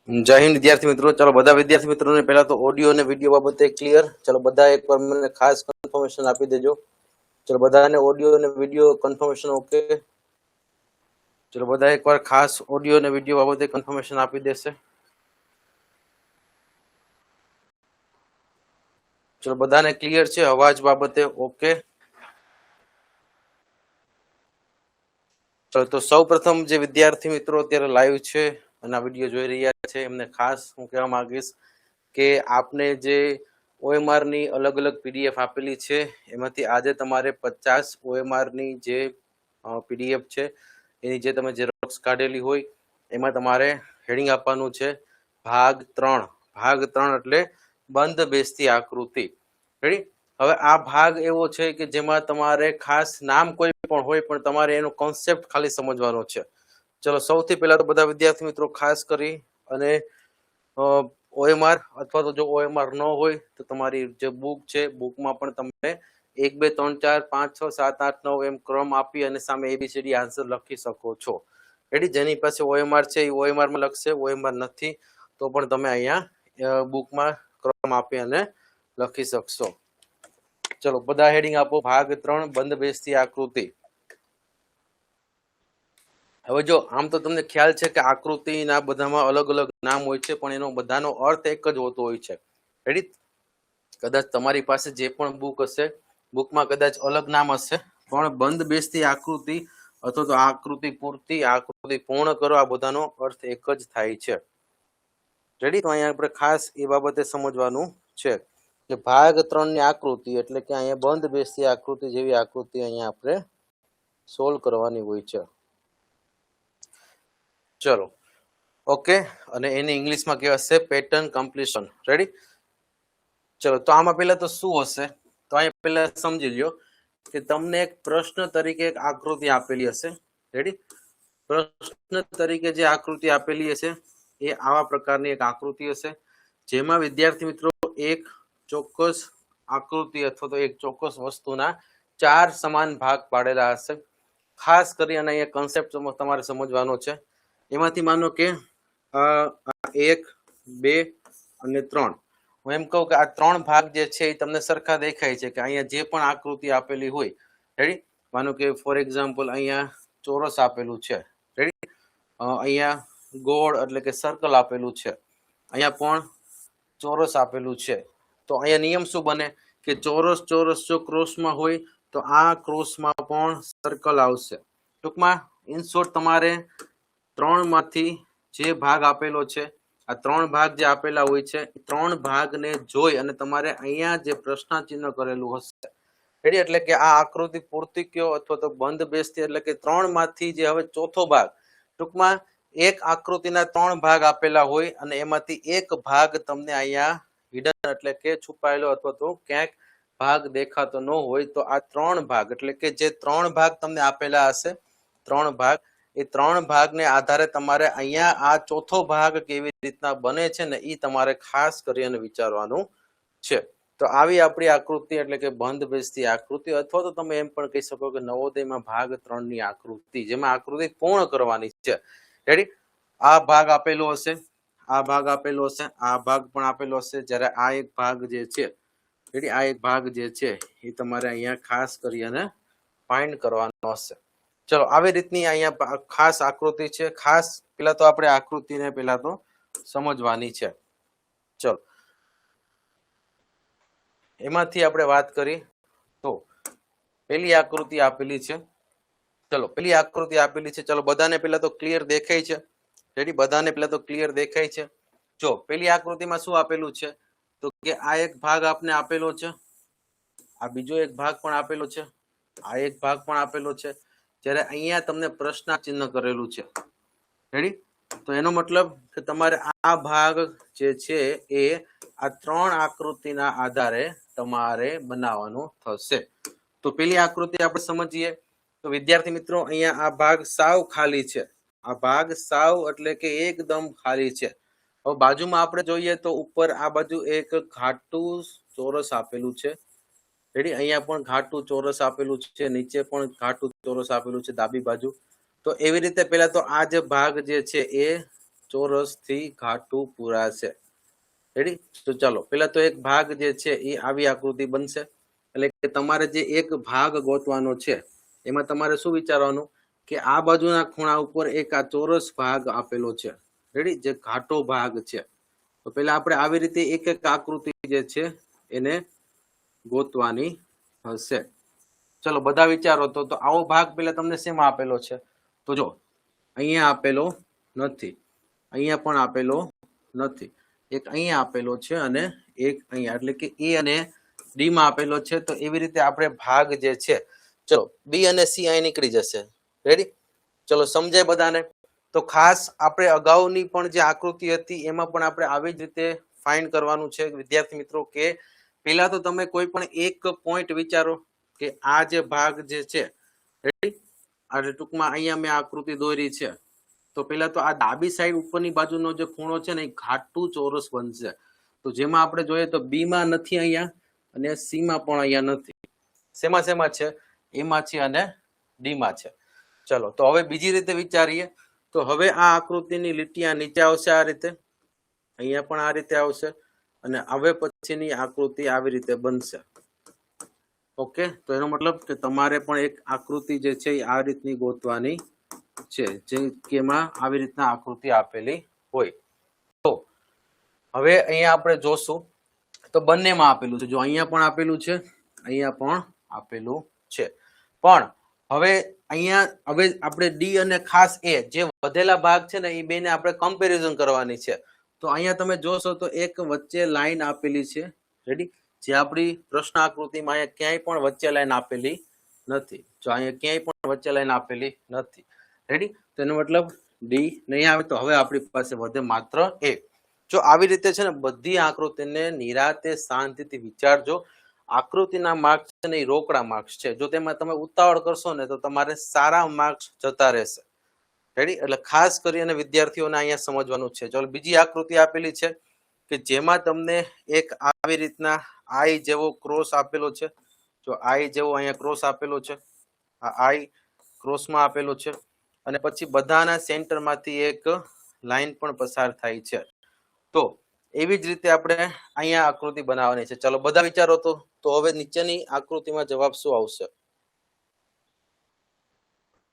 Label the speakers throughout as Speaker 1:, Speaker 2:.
Speaker 1: जय हिंद विद्यार्थी मित्रों। चलो बधा विद्यार्थी मित्रों ने पहला तो ऑडियो ने वीडियो बाबते क्लियर। चलो बधा एक बार મને ખાસ કન્ફર્મેશન આપી દેજો। ચલો બધાને ઓડિયો અને વિડિયો કન્ફર્મેશન ઓકે। ચલો બધા એકવાર ખાસ ઓડિયો અને વિડિયો બાબતે કન્ફર્મેશન આપી દેશે। ચલો બધાને ક્લિયર છે અવાજ બાબતે ઓકે। ચલો તો સૌપ્રથમ જે વિદ્યાર્થી મિત્રો અત્યારે લાઈવ છે અને આ વિડિયો જોઈ રહ્યા છે એમને ખાસ હું કહેવા માંગીશ કે આપને જે OMR ની અલગ અલગ PDF આપેલી છે એમાંથી આજે તમારે 50 OMR ની જે PDF છે એની જે તમે ઝેરોક્સ કાઢેલી હોય એમાં તમારે હેડિંગ આપવાનું છે ભાગ 3। ભાગ 3 એટલે બંધ બેસતી આકૃતિ। રેડી। હવે આ ભાગ એવો છે કે જેમાં તમારે ખાસ નામ કોઈ પણ હોય પણ તમારે એનો કોન્સેપ્ટ ખાલી સમજવાનો છે। ચલો સૌથી પહેલા તો બધા વિદ્યાર્થી મિત્રો ખાસ કરી અને OMR અથવા તો જો OMR ન હોય તો તમારી જે બુક છે બુકમાં પણ તમે 1 2 3 4 5 6 7 8 9 એમ ક્રમ આપી અને સામે ABCD આન્સર લખી શકો છો। રેડી। જેની પાસે OMR છે એ OMR માં લખશે, OMR નથી તો પણ તમે અહીંયા બુકમાં ક્રમ આપી અને લખી શકશો। ચલો બધા હેડિંગ આપો। ભાગ 3 બંધ બેસતી આકૃતિ। હવે જો આમ તો તમને ખ્યાલ છે કે આકૃતિના બધામાં અલગ અલગ નામ હોય છે પણ એનો બધાનો અર્થ એક જ હોતો હોય છે। રેડી। કદાચ તમારી પાસે જે પણ બુક હશે બુકમાં કદાચ અલગ નામ હશે પણ બંધ બેસતી આકૃતિ અથવા તો આકૃતિ પૂર્તિ, આકૃતિ પૂર્ણ કરો આ બધાનો અર્થ એક જ થાય છે। રેડી। તો અહીંયા આપણે ખાસ એ બાબતે સમજવાનું છે કે ભાગ 3 ની આકૃતિ એટલે કે અહીંયા બંધ બેસતી આકૃતિ જેવી આકૃતિ અહીંયા આપણે સોલ્વ કરવાની હોય છે। ચલો ઓકે। અને એને ઇંગ્લિશમાં કહેવાશે પેટર્ન કમ્પ્લીશન। રેડી। ચલો તો આમાં પહેલા તો શું હશે તો અહીંયા પહેલા સમજી લ્યો કે તમને એક પ્રશ્ન તરીકે એક આકૃતિ આપેલી હશે। રેડી। પ્રશ્ન તરીકે જે આકૃતિ આપેલી હશે એ આવા પ્રકારની એક આકૃતિ હશે જેમાં વિદ્યાર્થી મિત્રો એક ચોક્કસ આકૃતિ અથવા તો એક ચોક્કસ વસ્તુના 4 સમાન ભાગ પાડેલા હશે। ખાસ કરી અને અહીંયા કન્સેપ્ટ તમારે સમજવાનો છે। એમાંથી માનો કે 1 2 અને 3 હું એમ કહું કે આ 3 ભાગ જે છે એ તમને સરખા દેખાય છે કે અહીંયા જે પણ આકૃતિ આપેલી હોય। રેડી। માનો કે ફોર એક્ઝામ્પલ અહીંયા ચોરસ આપેલું છે। રેડી। અહીંયા ગોળ એટલે કે સર્કલ આપેલું છે, અહીંયા પણ ચોરસ આપેલું છે। તો અહીંયા નિયમ શું બને કે ચોરસ ચોરસ જો ક્રોસમાં હોય તો આ ક્રોસમાં પણ સર્કલ આવશે। ટૂંકમાં ઇન શોર્ટ તમારે 3 માંથી જે ભાગ આપેલો છે આ 3 ભાગ જે આપેલા હોય છે 3 ભાગને જોઈ અને તમારે અહીંયા જે પ્રશ્ન ચિહ્ન કરેલું હશે। રેડી। એટલે કે આ આકૃતિ પૂર્તિ કયો અથવા તો બંધ બેસતી એટલે કે 3 માંથી જે હવે ચોથો ભાગ ટૂંકમાં એક આકૃતિના 3 ભાગ આપેલા હોય અને એમાંથી એક ભાગ તમને અહીંયા હિડન એટલે કે છુપાયેલો અથવા તો ક્યાંક ભાગ દેખાતો ન હોય તો આ 3 ભાગ એટલે કે જે 3 ભાગ તમને આપેલા હશે 3 ભાગ એ 3 ભાગને આધારે તમારે અહીંયા આ ચોથો ભાગ કેવી રીતના બને છે ને એ તમારે ખાસ કરીને વિચારવાનું છે। તો આવી આપણી આકૃતિ એટલે કે બંધ બેસતી આકૃતિ અથવા તો તમે એમ પણ કહી શકો કે નવોદયમાં ભાગ 3 ની આકૃતિ જેમાં આકૃતિ પૂર્ણ કરવાની છે। રેડી। આ ભાગ આપેલો હશે, આ ભાગ આપેલો હશે, આ ભાગ પણ આપેલો હશે, જ્યારે આ એક ભાગ જે છે રેડી આ એક ભાગ જે છે એ તમારે અહીંયા ખાસ કરીને ફાઇન્ડ કરવાનો હશે। ચલો આવી રીતની અહીંયા ખાસ આકૃતિ છે। ખાસ પેલા તો આપણે આકૃતિને પેલા તો સમજવાની છે। ચલો એમાંથી આપણે વાત કરી તો પેલી આકૃતિ આપેલી છે। ચલો પેલી આકૃતિ આપેલી છે। ચલો બધાને પેલા તો ક્લિયર દેખાય છે? રેડી। બધાને પેલા તો ક્લિયર દેખાય છે? જો પેલી આકૃતિમાં શું આપેલું છે તો કે આ એક ભાગ આપને આપેલો છે, આ બીજો એક ભાગ પણ આપેલો છે, આ એક ભાગ પણ આપેલો છે, જ્યારે અહીંયા તમને પ્રશ્ન ચિહ્ન કરેલું છે। રેડી। તો એનો મતલબ કે તમારે આ ભાગ જે છે એ આ 3 આકૃતિના આધારે તમારે બનાવવાનું થશે। તો પેલી આકૃતિ આપણે સમજીએ તો વિદ્યાર્થી મિત્રો અહીંયા આ ભાગ સાવ ખાલી છે, આ ભાગ સાવ એટલે કે એકદમ ખાલી છે। હવે બાજુમાં આપણે જોઈએ તો ઉપર આ બાજુ એક ઘાટું ચોરસ આપેલું છે। રેડી। અહીંયા પણ ઘાટું ચોરસ આપેલું છે, નીચે પણ ઘાટું ચોરસ આપેલું છે ડાબી બાજુ। તો એવી રીતે પહેલા તો આ જે ભાગ જે છે એ ચોરસથી ઘાટું પૂરાશે. રેડી? તો ચાલો પેલા તો એક ભાગ જે છે એ આવી આકૃતિ બનશે. એટલે કે તમારે જે એક ભાગ ગોતવાનો છે એમાં તમારે શું વિચારવાનું કે આ બાજુના ખૂણા ઉપર એક આ ચોરસ ભાગ આપેલો છે. રેડી? જે ઘાટો ભાગ છે. તો પેલા આપણે આવી રીતે એક એક આકૃતિ જે છે એને ગોતવાની હશે. ચલો બધા વિચારો. તો આવો ભાગ પેલા તમને શેમાં આપેલો છે? તો જો અહીંયા આપેલો નથી, અહીંયા પણ આપેલો નથી, એક અહીંયા આપેલો છે અને એક અહીંયા, એટલે કે એ અને ડી માં આપેલો છે. તો એવી રીતે આપણે ભાગ જે છે, ચલો બી અને સી અહીં નીકળી જશે. રેડી? ચલો સમજાય બધાને? તો ખાસ આપણે અગાઉની પણ જે આકૃતિ હતી એમાં પણ આપણે આવી જ રીતે ફાઇન્ડ કરવાનું છે વિદ્યાર્થી મિત્રો. કે પેલા તો તમે કોઈ પણ એક પોઈન્ટ વિચારો કે આ જે ભાગ જે છે, રેડી? આ ટૂંકમાં અહીંયા મેં આકૃતિ દોરી છે. તો પેલા તો આ ડાબી સાઈડ ઉપરની બાજુનો જે ખૂણો છે ને એ ઘાટું ચોરસ બનશે. તો જેમાં આપણે જોઈએ તો બી માં નથી અહીંયા અને સી માં પણ અહીંયા નથી. શેમાં શેમાં છે? એમાં છે અને ડી માં છે. ચલો તો હવે બીજી રીતે વિચારીએ. તો હવે આ આકૃતિની લીટી આ નીચે આવશે, આ રીતે, અહીંયા પણ આ રીતે આવશે અને હવે પછીની આકૃતિ આવી રીતે બનશે. ઓકે? તો એનો મતલબ કે તમારે પણ એક આકૃતિ જે છે એ આ રીતની ગોતવાની છે, જેમ કે એમાં આવી રીતના આકૃતિ આપેલી હોય. તો હવે અહીંયા આપણે જોશું તો બંનેમાં આપેલું છે. જો અહીંયા પણ આપેલું છે, અહીંયા પણ આપેલું છે. પણ હવે અહીંયા હવે આપણે ડી અને ખાસ એ જે વધેલા ભાગ છે ને એ બેને આપણે કમ્પેરિઝન કરવાની છે. તો અહીંયા તમે જોશો તો એક વચ્ચે લાઈન આપેલી છે. રેડી? જે આપણી પ્રશ્ન આકૃતિમાં અહીંયા ક્યાંય પણ વચ્ચે લાઈન આપેલી નથી. જો અહીંયા ક્યાંય પણ વચ્ચે લાઈન આપેલી નથી. રેડી? તો એનો મતલબ ડી નહીં આવે. તો હવે આપણી પાસે વધે માત્ર એ. જો આવી રીતે છે ને બધી આકૃતિને નિરાતે શાંતિથી વિચારજો. આકૃતિના માર્ક્સ છે ને એ રોકડા માર્ક્સ છે. જો તેમાં તમે ઉતાવળ કરશો ને તો તમારે સારા માર્ક્સ જતા રહેશે. રેડી? એટલે ખાસ કરીને વિદ્યાર્થીઓને અહીંયા સમજવાનું છે. ચલો બીજી આકૃતિ આપેલી છે કે જેમાં તમને એક આવી રીતના આઈ જેવો ક્રોસ આપેલો છે. જો આઈ જેવો અહીંયા ક્રોસ આપેલો છે, આ આઈ ક્રોસમાં આપેલો છે અને પછી બધાના સેન્ટરમાંથી એક લાઈન પણ પસાર થાય છે. તો એવી જ રીતે આપણે અહીંયા આકૃતિ બનાવવાની છે. ચલો બધા વિચારો. તો હવે નીચેની આકૃતિમાં જવાબ શું આવશે?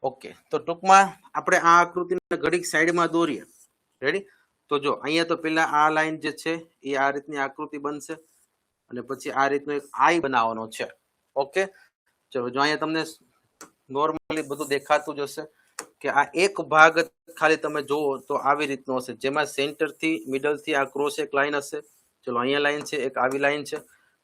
Speaker 1: ઓકે, તો ટૂંકમાં આપણે આ આકૃતિને ઘડીક સાઈડમાં દોરીએ. રેડી? તો જો અહીંયા તો પેલા આ લાઈન જે છે એ આ રીતની આકૃતિ બનશે અને પછી આ રીતનો એક આઈ બનાવવાનો છે. ઓકે? ચલો જો અહીંયા તમને નોર્મલી બધું દેખાતું જ હશે કે આ એક ભાગ ખાલી તમે જુઓ તો આવી રીતનો હશે, જેમાં સેન્ટરથી મિડલથી આ ક્રોસ એક લાઈન હશે. ચલો અહીંયા લાઈન છે, એક આવી લાઈન છે.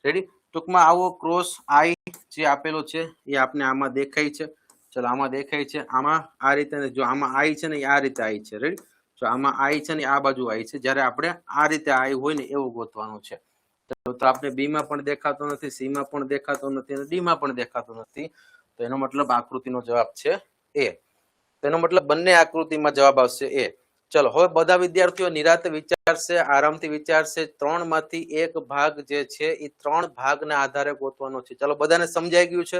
Speaker 1: રેડી? ટૂંકમાં આવો ક્રોસ આઈ જે આપેલો છે એ આપને આમાં દેખાય છે. ચલો આમાં દેખાય છે, આમાં આ રીતે. જો આમાં આઈ છે ને આ રીતે આઈ છે. રેડી? જો આમાં આઈ છે ને આ બાજુ આઈ છે. જ્યારે આપણે આ રીતે આઈ હોય ને એવું ગોતવાનું છે. તો આપણે બી માં પણ દેખાતો નથી, સી માં પણ દેખાતો નથી અને ડી માં પણ દેખાતો નથી. તો એનો મતલબ આકૃતિનો જવાબ છે એ. તેનો મતલબ બંને આકૃતિમાં જવાબ આવશે એ. ચલો હવે બધા વિદ્યાર્થીઓ નિરાતે વિચારશે, આરામથી વિચારશે. 3 માંથી એક ભાગ જે છે એ 3 ભાગના આધારે ગોતવાનો છે. ચલો બધાને સમજાઈ ગયું છે?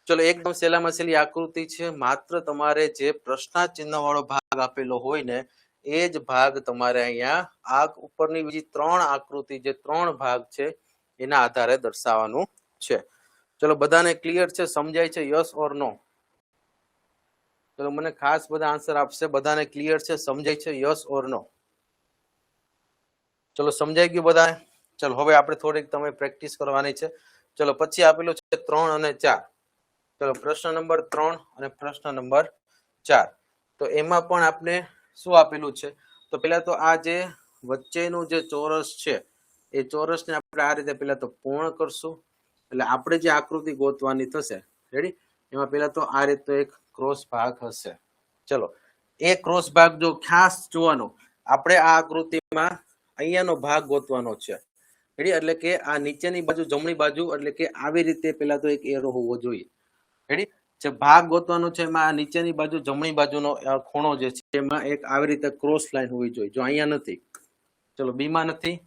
Speaker 1: ચલો એકદમ સહેલામાં સહેલી આકૃતિ છે. માત્ર તમારે જે પ્રશ્નાચિહ્ન વાળો ભાગ આપેલો હોય ને એ જ ભાગ તમારે અહીંયા આ ઉપરની બીજી 3 આકૃતિ જે 3 ભાગ છે એના આધારે દર્શાવવાનું છે. ચલો બધાને ક્લિયર છે? સમજાય છે? યસ ઓર નો? ચલો મને ખાસ બધા આન્સર આપશે. બધાને ક્લિયર છે? સમજાય છે? યસ ઓર નો? ચલો સમજાઈ ગયું બધાને? ચલો હવે આપણે થોડીક તમે પ્રેક્ટિસ કરવાની છે. ચલો પછી આપેલું છે 3 અને 4. ચલો પ્રશ્ન નંબર 3 અને પ્રશ્ન નંબર 4. તો એમાં પણ આપણે શું આપેલું છે? તો પેલા તો આ જે વચ્ચેનું જે ચોરસ છે એ ચોરસને આપણે આ રીતે પેલા તો પૂર્ણ કરશું. એટલે આપણે જે આકૃતિ ગોતવાની થશે. રેડી? એમાં પેલા તો આ રીતે એક ક્રોસ ભાગ હશે. ચલો એ ક્રોસ ભાગ જો ખાસ જોવાનો, આપણે આ આકૃતિમાં અહીંયાનો ભાગ ગોતવાનો છે. રેડી? એટલે કે આ નીચેની બાજુ જમણી બાજુ, એટલે કે આવી રીતે પેલા તો એક એરો હોવો જોઈએ. રેડી? જે ભાગ ગોતવાનો છે એમાં આ નીચેની બાજુ જમણી બાજુનો ખૂણો જે છે એમાં એક આવી રીતે ક્રોસ લાઈન હોવી જોઈએ. જો અહીંયા નથી, ચલો બી માં નથી,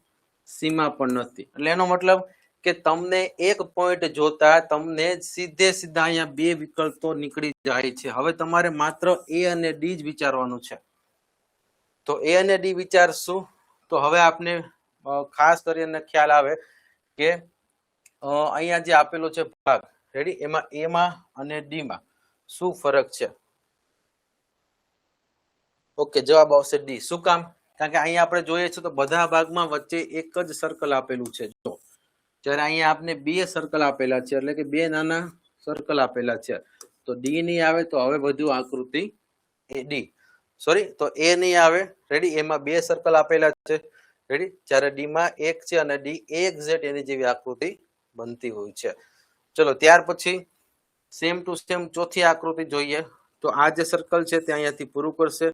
Speaker 1: સી માં પણ નથી. એટલે એનો મતલબ કે તમને એક પોઈન્ટ જોતા તમને સીધે સીધા અહીંયા 2 વિકલ્પો નીકળી જાય છે. હવે તમારે માત્ર એ અને ડી જ વિચારવાનું છે. તો એ અને ડી વિચારશું તો હવે આપને ખાસ કરીને ખ્યાલ આવે કે અહીંયા જે આપેલો છે ભાગ રેડી એમાં એ માં અને ડી માં શું ફરક છે ઓકે જવાબ આવશે ડી શું કામ કારણ કે અહીંયા આપણે જોઈએ છે તો બધા ભાગમાં વચ્ચે એક જ સર્કલ આપેલું છે જો જ્યારે અહીંયા આપને બે સર્કલ આપેલા છે એટલે કે બે નાના સર્કલ આપેલા છે તો ડી નહીં આવે તો હવે બધું આકૃતિ એ ડી સોરી તો એ નહીં આવે રેડી એમાં બે સર્કલ આપેલા છે રેડી જ્યારે ડી માં એક છે અને ડી એક્ઝેક્ટ એની જેવી આકૃતિ બનતી હોય છે ચલો ત્યાર પછી સેમ ટુ સેમ ચોથી આકૃતિ જોઈએ તો આ જે સર્કલ છે તે અહીંયાથી પૂરું કરશે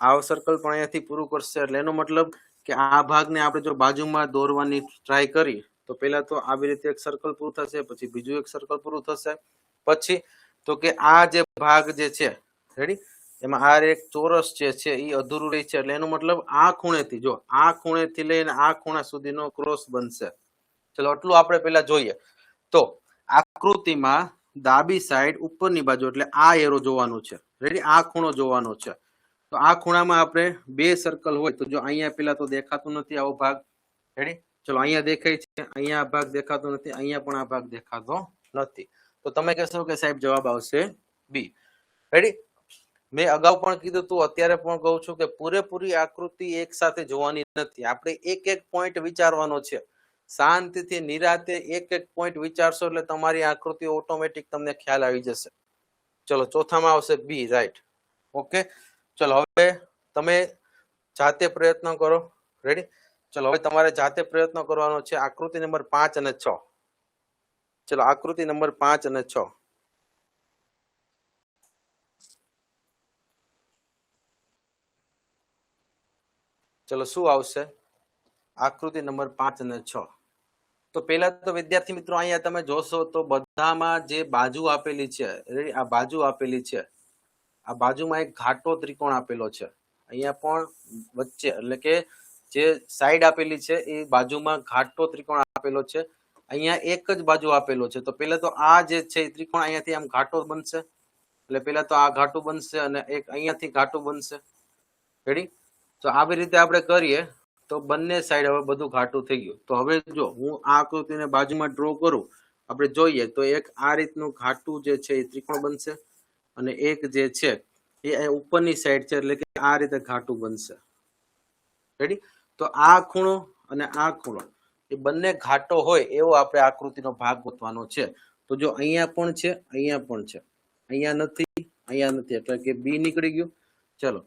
Speaker 1: આ સર્કલ પણ અહીંયાથી પૂરું કરશે એટલે એનો મતલબ કે આ ભાગને આપણે જો બાજુમાં દોરવાની ટ્રાય કરી તો પહેલા તો આવી રીતે એક સર્કલ પૂરું થશે પછી બીજું એક સર્કલ પૂરું થશે પછી તો કે આ જે ભાગ જે છે રેડી એમાં આ એક ચોરસ જે છે એ અધૂરું રહી છે એટલે એનો મતલબ આ ખૂણેથી જો આ ખૂણેથી લઈને આ ખૂણા સુધીનો ક્રોસ બનશે ચલો આટલું આપણે પહેલા જોઈએ તો આકૃતિમાં ડાબી સાઈડ ઉપરની બાજુ એટલે આ એરો જોવાનો છે રેડી આ ખૂણો જોવાનો છે તો આ ખૂણામાં આપણે બે સર્કલ હોય તો જો અહીંયા પેલા તો દેખાતું નથી આવો ભાગ રેડી ચલો અહીંયા દેખાય છે અહીંયા આ ભાગ દેખાતો નથી અહીંયા પણ આ ભાગ દેખાતો નથી તો તમે કહેશો કે સાહેબ જવાબ આવશે બી રેડી મેં અગાઉ પણ કીધું તું અત્યારે પણ કહું છું કે પૂરેપૂરી આકૃતિ એક સાથે જોવાની નથી આપણે એક એક પોઈન્ટ વિચારવાનો છે શાંતિથી નિરાતે એક એક પોઈન્ટ વિચારશો એટલે તમારી આકૃતિ ઓટોમેટિક તમને ખ્યાલ આવી જશે ચલો ચોથામાં આવશે બી રાઈટ ઓકે ચલો હવે તમે જાતે પ્રયત્ન કરો રેડી ચલો હવે તમારે જાતે પ્રયત્ન કરવાનો છે આકૃતિ નંબર 5 અને 6 ચલો આકૃતિ નંબર 5 અને 6 ચલો શું આવશે આકૃતિ નંબર 5 અને 6 તો પહેલા તો વિદ્યાર્થી મિત્રો અહીંયા તમે જોશો તો બધામાં જે બાજુ આપેલી છે આ બાજુ આપેલી છે આ બાજુમાં એક ઘાટો ત્રિકોણ આપેલો છે અહીંયા પણ વચ્ચે એટલે કે જે સાઈડ આપેલી છે એ બાજુમાં ઘાટો ત્રિકોણ આપેલો છે અહીંયા એક જ બાજુ આપેલો છે તો પહેલા તો આ જે છે ત્રિકોણ અહીંયાથી આમ ઘાટો બનશે એટલે પહેલા તો આ ઘાટું બનશે અને એક અહીંયાથી ઘાટું બનશે રેડી તો આવી રીતે આપણે કરીએ તો બંને સાઈડ હવે બધું ઘાટું થઈ ગયું તો હવે જો હું આ આકૃતિને બાજુમાં ડ્રો કરું આપણે જોઈએ તો એક આ રીતનું ઘાટું જે છે એ ત્રિકોણ બનશે અને એક જે છે એ ઉપરની સાઈડ છે એટલે કે આ રીતે ઘાટું બનશે રેડી તો આ ખૂણો અને આ ખૂણો એ બંને ઘાટો હોય એવો આપણે આકૃતિનો ભાગ ગોતવાનો છે તો જો અહીંયા પણ છે અહીંયા પણ છે અહીંયા નથી એટલે કે બી નીકળી ગયું ચલો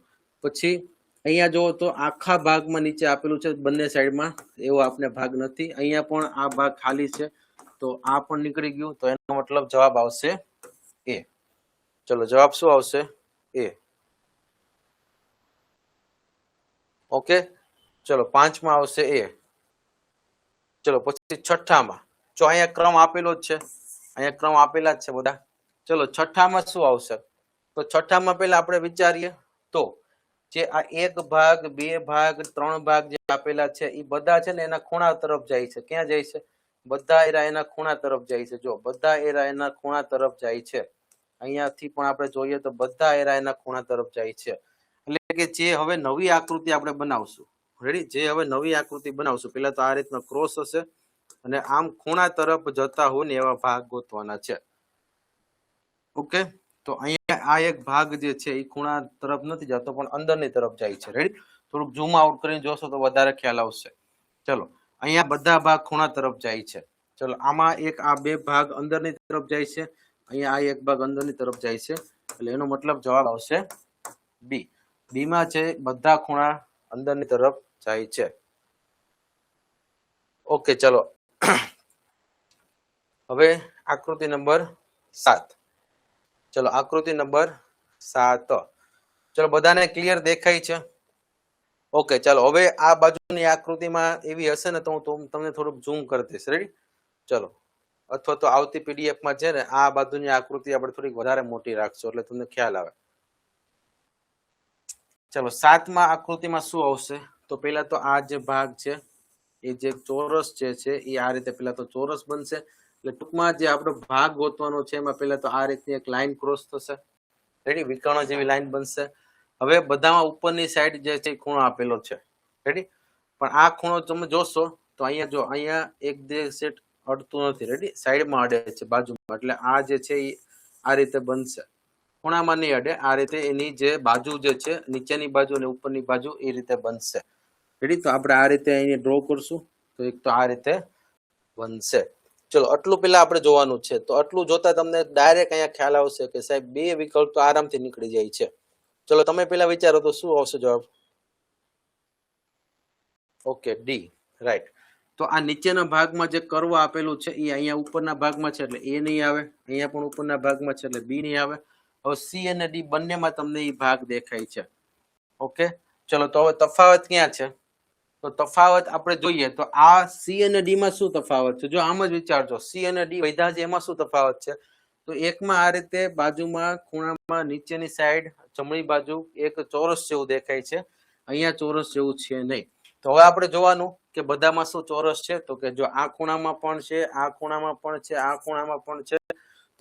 Speaker 1: પછી અહીંયા જો તો આખા ભાગમાં નીચે આપેલું છે બંને સાઈડમાં એવો આપણે ભાગ નથી અહીંયા પણ આ ભાગ ખાલી છે તો આ પણ નીકળી ગયું તો એનો મતલબ જવાબ આવશે એ ચલો જવાબ શું આવશે એ ઓકે ચલો 5માં આવશે એ ચલો પછી 6માં જો અહીંયા ક્રમ આપેલો જ છે અહીંયા ક્રમ આપેલા જ છે બધા ચલો 6માં શું આવશે તો 6માં પહેલા આપણે વિચારીએ તો જે આ એક ભાગ બે ભાગ ત્રણ ભાગ જે આપેલા છે એ બધા છે ને એના ખૂણા તરફ જાય છે ક્યાં જાય છે બધા એરા એના ખૂણા તરફ જાય છે જો બધા એરા એના ખૂણા તરફ જાય છે અહીંયાથી પણ આપણે જોઈએ તો બધા એરા એના ખૂણા તરફ જાય છે એટલે કે જે હવે નવી આકૃતિ આપણે બનાવશું રેડી જે હવે નવી આકૃતિ બનાવશું પેલા તો આ રીતનો ક્રોસ હશે અને આમ ખૂણા તરફ જતા હોય ને એવા ભાગ ગોતવાના છે ઓકે તો અહીંયા આ એક ભાગ જે છે એ ખૂણા તરફ નથી જતો પણ અંદરની તરફ જાય છે રેડી થોડુંક ઝૂમ આઉટ કરીને જોશો તો વધારે ખ્યાલ આવશે ચલો અહીંયા બધા ભાગ ખૂણા તરફ જાય છે ચલો આમાં એક આ બે ભાગ અંદરની તરફ જાય છે અહીંયા આ એક ભાગ અંદરની તરફ જાય છે એટલે એનો મતલબ જવાબ આવશે બી બી માં છે બધા ખૂણા અંદરની તરફ જાય છે ઓકે ચલો હવે આકૃતિ નંબર 7 ચલો આકૃતિ નંબર 7 ચલો બધાને ક્લિયર દેખાય છે ઓકે ચાલો હવે આ બાજુની આકૃતિમાં એવી હશે ને તો હું તમને થોડુંક ઝૂમ કરી દઈશ રેડી ચલો અથવા તો આવતી પીડીએફ માં છે ને આ બાજુની આકૃતિ આપણે થોડીક વધારે મોટી રાખશું એટલે તમને ખ્યાલ આવે ચલો 7માં આકૃતિમાં શું આવશે તો પહેલા તો આ જે ભાગ છે એ જે ચોરસ છે એ આ રીતે પહેલા તો ચોરસ બનશે એટલે ટૂંકમાં જે આપણો ભાગ ગોતવાનો છે એમાં પહેલા તો આ રીતની એક લાઈન ક્રોસ થશે રેડી વિકર્ણ જેવી લાઈન બનશે હવે બધામાં ઉપરની સાઈડ જે છે ખૂણો આપેલો છે, રેડી? પણ આ ખૂણો તમે જોશો તો અહીંયા જો અહીંયા એક બે સેટ અડતું નથી, રેડી? સાઈડમાં અડે છે, બાજુમાં, એટલે આ જે છે એ આ રીતે બનશે, ખૂણામાં નહીં અડે, આ રીતે એની જે બાજુ જે છે નીચેની બાજુ અને ઉપરની બાજુ એ રીતે બનશે, રેડી? તો આપણે આ રીતે અહીંયા ડ્રો કરશું તો એક તો આ રીતે બનશે. ચલો આટલું પેલા આપણે જોવાનું છે. તો આટલું જોતા તમને ડાયરેક્ટ અહીંયા ખ્યાલ આવશે કે સાહેબ બે વિકલ્પ તો આરામથી નીકળી જાય છે. ચલો તમે પેલા વિચારો તો શું આવશે જવાબ? Okay, D, right. તો આ નીચેના ભાગમાં જે કર્વ આપેલું છે એ અહીંયા ઉપરના ભાગમાં છે એટલે એ નહીં આવે, અહીંયા પણ ઉપરના ભાગમાં છે એટલે બી નહીં આવે. હવે સી અને ડી બંનેમાં તમને એ ભાગ દેખાય છે. ઓકે, ચલો તો હવે તફાવત ક્યાં છે? તો તફાવત આપણે જોઈએ તો આ સી અને ડી માં શું તફાવત છે? જો આમ જ વિચારજો, સી અને ડી વધ્યા છે, એમાં શું તફાવત છે? તો એકમાં આ રીતે બાજુમાં ખૂણામાં નીચેની સાઈડ જમણી બાજુ એક ચોરસ જેવું દેખાય છે, અહીંયા ચોરસ જેવું છે નહીં. તો હવે આપણે જોવાનું કે બધામાં શું ચોરસ છે. તો કે જો આ ખૂણામાં પણ છે, આ ખૂણામાં પણ છે, આ ખૂણામાં પણ છે,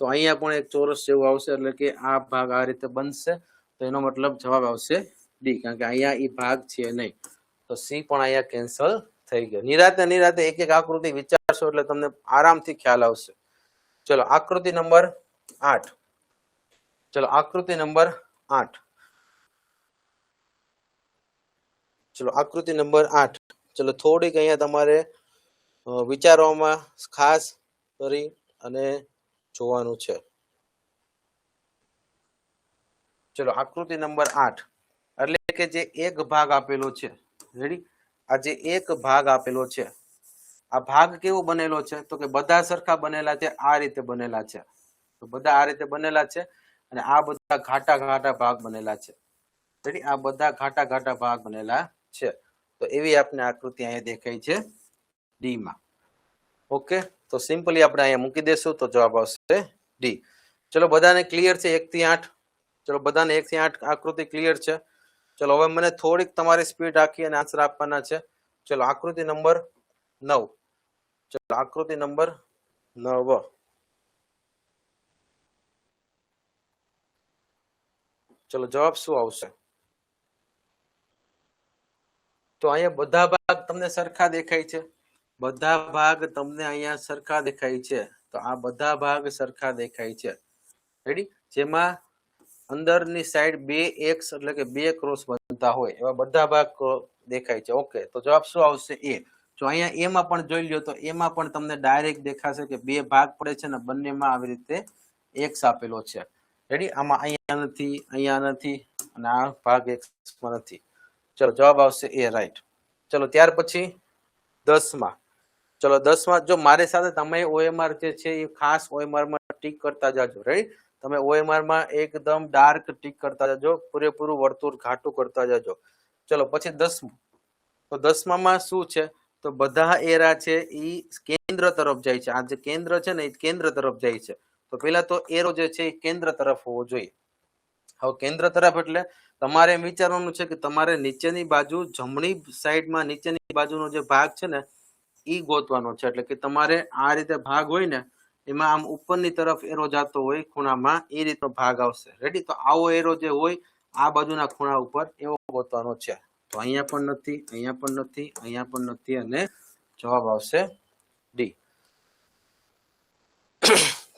Speaker 1: તો અહીંયા પણ એક ચોરસ જેવું આવશે, એટલે કે આ ભાગ આ રીતે બનશે. તો એનો મતલબ જવાબ આવશે ડી, કારણ કે અહીંયા એ ભાગ છે નહીં. તો સી પણ અહીંયા કેન્સલ થઈ ગયો. નિરાતે એક એક આકૃતિ વિચારશો એટલે તમને આરામથી ખ્યાલ આવશે. ચલો આકૃતિ નંબર 8. ચલો આકૃતિ નંબર 8. ચલો આકૃતિ નંબર 8. ચલો થોડીક અહીંયા તમારે વિચારવામાં ખાસ કરી અને જોવાનું છે. ચલો આકૃતિ નંબર 8 એટલે કે જે એક ભાગ આપેલો છે, રેડી? આ જે એક ભાગ આપેલો છે, આ ભાગ કેવો બનેલો છે? તો કે બધા સરખા બનેલા છે, આ રીતે બનેલા છે. તો બધા આ રીતે બનેલા છે અને આ બધા ઘાટા ઘાટા ભાગ બનેલા છે, રેડી? આ બધા ઘાટા ઘાટા ભાગ બનેલા છે. તો એવી આપણે આકૃતિ અહીંયા દેખાય છે ડી માં. ઓકે, તો સિમ્પલી આપણે અહીંયા મૂકી દેશું તો જવાબ આવશે ડી. ચલો બધાને ક્લિયર છે 1 થી 8? ચલો બધાને 1 થી 8 આકૃતિ ક્લિયર છે? ચલો હવે મને થોડીક તમારી સ્પીડ રાખી અને આન્સર આપવાના છે. ચલો આકૃતિ નંબર 9. ચલો આકૃતિ નંબર 9. ચલો જવાબ શું આવશે? તો અહીંયા બધા ભાગ તમને સરખા દેખાય છે, બધા ભાગ તમને અહીંયા સરખા દેખાય છે. તો આ બધા ભાગ સરખા દેખાય છે, રેડી? જેમાં અંદરની સાઈડ બે એક્સ એટલે કે બે ક્રોસ બનતા હોય એવા બધા ભાગ દેખાય છે. ઓકે, તો જવાબ શું આવશે? એ. જો અહીંયા એમાં પણ જોઈ લ્યો તો એમાં પણ તમને ડાયરેક્ટ દેખાશે કે બે ભાગ પડે છે ને બંનેમાં આવી રીતે એક્સ આપેલો છે, રેડી? આમાં અહીંયા નથી, અહીંયા નથી અને આ ભાગ એક્સમાં નથી. ચલો જવાબ આવશે એ, રાઈટ. ચલો ત્યાર પછી 10માં. ચલો 10માં જો મારી સાથે તમે OMR જે છે એ ખાસ OMR માં ટીક કરતા જાજો, રાઈટ? તમે OMR માં એકદમ ડાર્ક ટીક કરતા જાજો, પૂરેપૂરું વર્તુળ ઘાટું કરતા જાજો. ચલો પછી 10મું. તો 10માં શું છે? તો બધા એરા છે એ કેન્દ્ર તરફ જાય છે. આ જે કેન્દ્ર છે ને એ કેન્દ્ર તરફ જાય છે. તો પેલા તો એરો જે છે એ કેન્દ્ર તરફ હોવો જોઈએ. હવે કેન્દ્ર તરફ એટલે તમારે એમ વિચારવાનું છે કે તમારે નીચેની બાજુ જમણી સાઈડમાં નીચેની બાજુનો જે ભાગ છે ને ઈ ગોતવાનો છે. એટલે કે તમારે આ રીતે ભાગ હોય ને એમાં આમ ઉપરની તરફ એરો જતો હોય ખૂણામાં, એ રીતનો ભાગ આવશે, રેડી? તો આવો એરો જે હોય આ બાજુના ખૂણા ઉપર એવો ગોતવાનો છે. તો અહીંયા પણ નથી, અહીંયા પણ નથી, અહીંયા પણ નથી અને જવાબ આવશે ડી.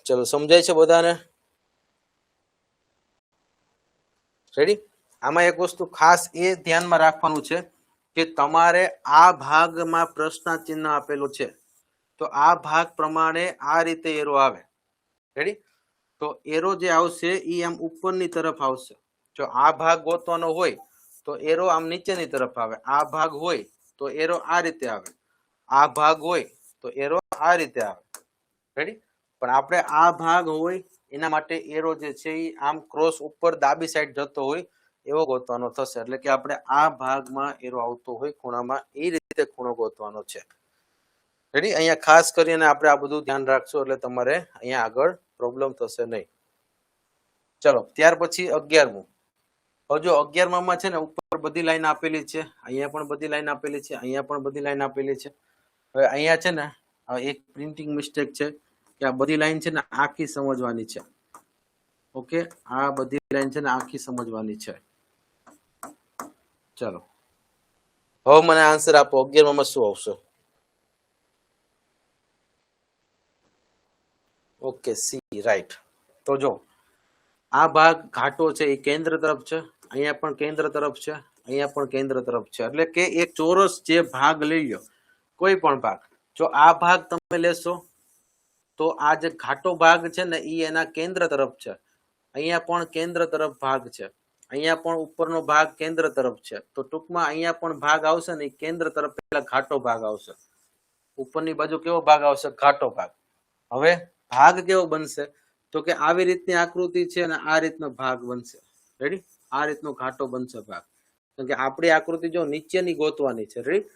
Speaker 1: ચલો સમજાય છે બધાને? રેડી? આમાં એક વસ્તુ ખાસ એ ધ્યાનમાં રાખવાનું છે કે તમારે આ ભાગમાં પ્રશ્ન ચિહ્ન આપેલું છે તો આ ભાગ પ્રમાણે આ રીતે એરો આવે, રેડી? તો એરો જે આવશે એ આમ ઉપરની તરફ આવશે. જો આ ભાગ ગોતવાનો હોય તો એરો આમ નીચેની તરફ આવે, આ ભાગ હોય તો એરો આ રીતે આવે, આ ભાગ હોય તો એરો આ રીતે આવે, રેડી? પણ આપણે આ ભાગ હોય એના માટે એરો જે છે એ આમ ક્રોસ ઉપર ડાબી સાઈડ જતો હોય એવો ગોતવાનો થશે. એટલે કે આપણે આ ભાગમાં એરો આવતો હોય ખૂણામાં એ રીતે ખૂણો ગોતવાનો છે, રેડી? અહીંયા ખાસ કરીને આપણે આ બધું ધ્યાન રાખશું એટલે તમારે અહીંયા આગળ પ્રોબ્લેમ થશે નહીં. ચલો ત્યાર પછી 11મું. હવે જો 11માં છે ને ઉપર બધી લાઈન આપેલી છે, અહીંયા પણ બધી લાઈન આપેલી છે, અહીંયા પણ બધી લાઈન આપેલી છે. હવે અહીંયા છે ને એક પ્રિન્ટિંગ મિસ્ટેક છે કે આ બધી લાઈન છે ને આખી સમજવાની છે. ઓકે, આ બધી લાઈન છે ને આખી સમજવાની છે. ચલો હવે મને આન્સર આપો 11 માં શું આવશે? Okay C right. તો જો આ ભાગ ઘાટો છે એ કેન્દ્ર તરફ છે, અહીંયા પણ કેન્દ્ર તરફ છે, અહીંયા પણ કેન્દ્ર તરફ છે. એટલે કે એક ચોરસ જે ભાગ લઈ લો, કોઈ પણ ભાગ, જો આ ભાગ તમે લેશો તો આ જે ઘાટો ભાગ છે ને એ એના કેન્દ્ર તરફ છે. અહીંયા પણ કેન્દ્ર તરફ ભાગ છે, અહીંયા પણ ઉપરનો ભાગ કેન્દ્ર તરફ છે. તો ટૂંકમાં અહીંયા પણ ભાગ આવશે ને એ કેન્દ્ર તરફ પહેલા ઘાટો ભાગ આવશે. ઉપરની બાજુ કેવો ભાગ આવશે? ઘાટો ભાગ. હવે ભાગ કેવો બનશે? તો કે આવી રીતની આકૃતિ છે અને આ રીતનો ભાગ બનશે. રેડી? આ રીતનો ઘાટો બનશે ભાગ. કારણ કે આપણી આકૃતિ જો નીચેની ગોતવાની છે. રેડી?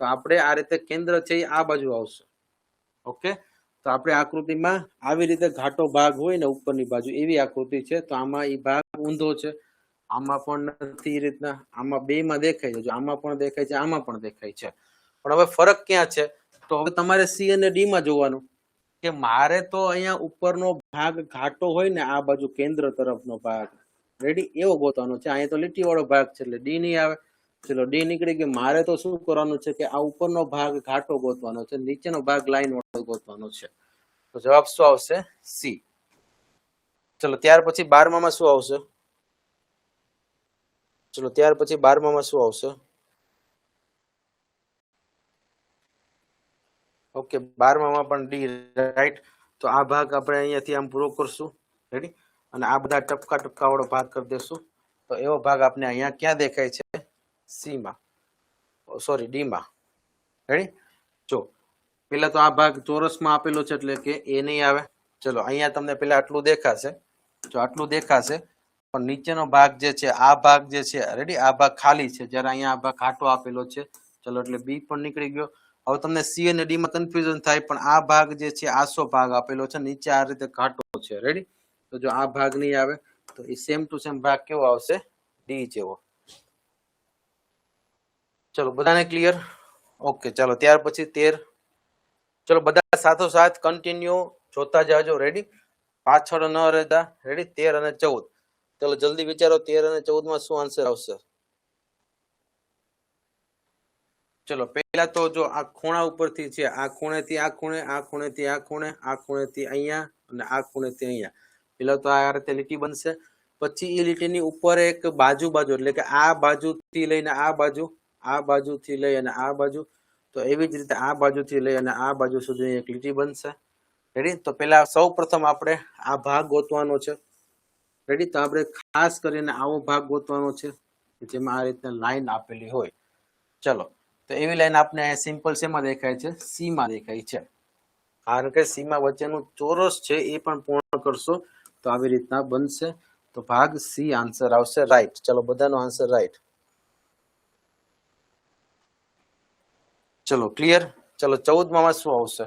Speaker 1: તો આપણે આ રીતે કેન્દ્ર છે એ આ બાજુ આવશે. ઓકે, તો આપણે આકૃતિમાં આવી રીતે ઘાટો ભાગ હોય ને ઉપરની બાજુ એવી આકૃતિ છે. તો આમાં એ ભાગ ઊંધો છે, આમાં પણ નથી. એ રીતના આમાં બે માં દેખાય છે, આમાં પણ દેખાય છે, આમાં પણ દેખાય છે. પણ હવે ફરક ક્યાં છે? તો હવે તમારે સી અને ડી માં જોવાનું કે મારે તો અહીંયા ઉપરનો ભાગ ઘાટો હોય ને આ બાજુ કેન્દ્ર તરફનો ભાગ, રેડી, એવો ગોતવાનો છે. અહીંયા તો લીટી વાળો ભાગ છે એટલે ડી નહીં આવે. ચલો ડી નીકળી ગયું. મારે તો શું કરવાનું છે કે આ ઉપરનો ભાગ ઘાટો ગોતવાનો છે, નીચેનો ભાગ લાઈન વાળો ગોતવાનો છે. તો જવાબ શું આવશે? સી. ચલો ત્યાર પછી 12 માં શું આવશે? ચલો ત્યાર પછી 12 માં શું આવશે? ઓકે 12 માં પણ ડી રાઈટ. તો આ ભાગ આપણે અહીંયાથી આમ પૂરો કરશું. રેડી? અને આ બધા ટપકા ટપકા વાળો ભાગ કરી દેશું. તો એવો ભાગ આપણે અહીંયા ક્યાં દેખાય છે? સી માં, સોરી ડી માં. રેડી? જો પેલા તો આ ભાગ ચોરસમાં આપેલો છે એટલે કે એ નહીં આવે. ચલો અહીંયા તમને પેલા આટલું દેખાશે, જો આટલું દેખાશે, પણ નીચેનો ભાગ જે છે આ ભાગ જે છે, રેડી, આ ભાગ ખાલી છે. જ્યારે અહીંયા આ ભાગ ઘાટો આપેલો છે. ચલો એટલે બી પણ નીકળી ગયો. હવે તમને સી અને ડી માં કન્ફ્યુઝન થાય, પણ આ ભાગ જે છે આસો ભાગ આપેલો છે, નીચે આ રીતે ઘાટો છે. રેડી? તો જો આ ભાગ નહીં આવે તો એ સેમ ટુ સેમ ભાગ કેવો આવશે? ડી જેવો. ચલો બધાને ક્લિયર? ઓકે ચાલો ત્યાર પછી 13. ચલો બધા સાથોસાથ કન્ટિન્યુ જોતા જાજો. રેડી? પાછળ ન રહેતા. રેડી? 13 અને 14. ચલો જલ્દી વિચારો 13 અને 14 માં શું આન્સર આવશે? ચલો પહેલા તો જો આ ખૂણા ઉપરથી છે, આ ખૂણેથી આ ખૂણે, આ ખૂણેથી આ ખૂણે, આ ખૂણેથી અહીંયા અને આ ખૂણેથી અહીંયા. પેલા તો આ રીતે લીટી બનશે. પછી એ લીટીની ઉપર એક બાજુ બાજુ એટલે કે આ બાજુથી લઈને આ બાજુ, આ બાજુથી લઈ અને આ બાજુ, તો એવી જ રીતે આ બાજુથી લઈ અને આ બાજુ સુધી એક લીટી બનશે. રેડી? તો પેલા સૌ પ્રથમ આપણે આ ભાગ ગોતવાનો છે. રેડી? તો આપણે ખાસ કરીને આવો ભાગ ગોતવાનો છે જેમાં આ રીતના લાઈન આપેલી હોય. ચલો તો એવી લાઈન આપણે સિમ્પલ શેમાં દેખાય છે? સી માં દેખાય છે. કારણ કે સી માં વચ્ચેનું ચોરસ છે એ પણ પૂર્ણ કરશો તો આવી રીતના બનશે. તો ભાગ સી આન્સર આવશે. રાઈટ. ચલો બધાનો આન્સર રાઈટ. ચલો ક્લિયર? ચલો 14 માં શું આવશે?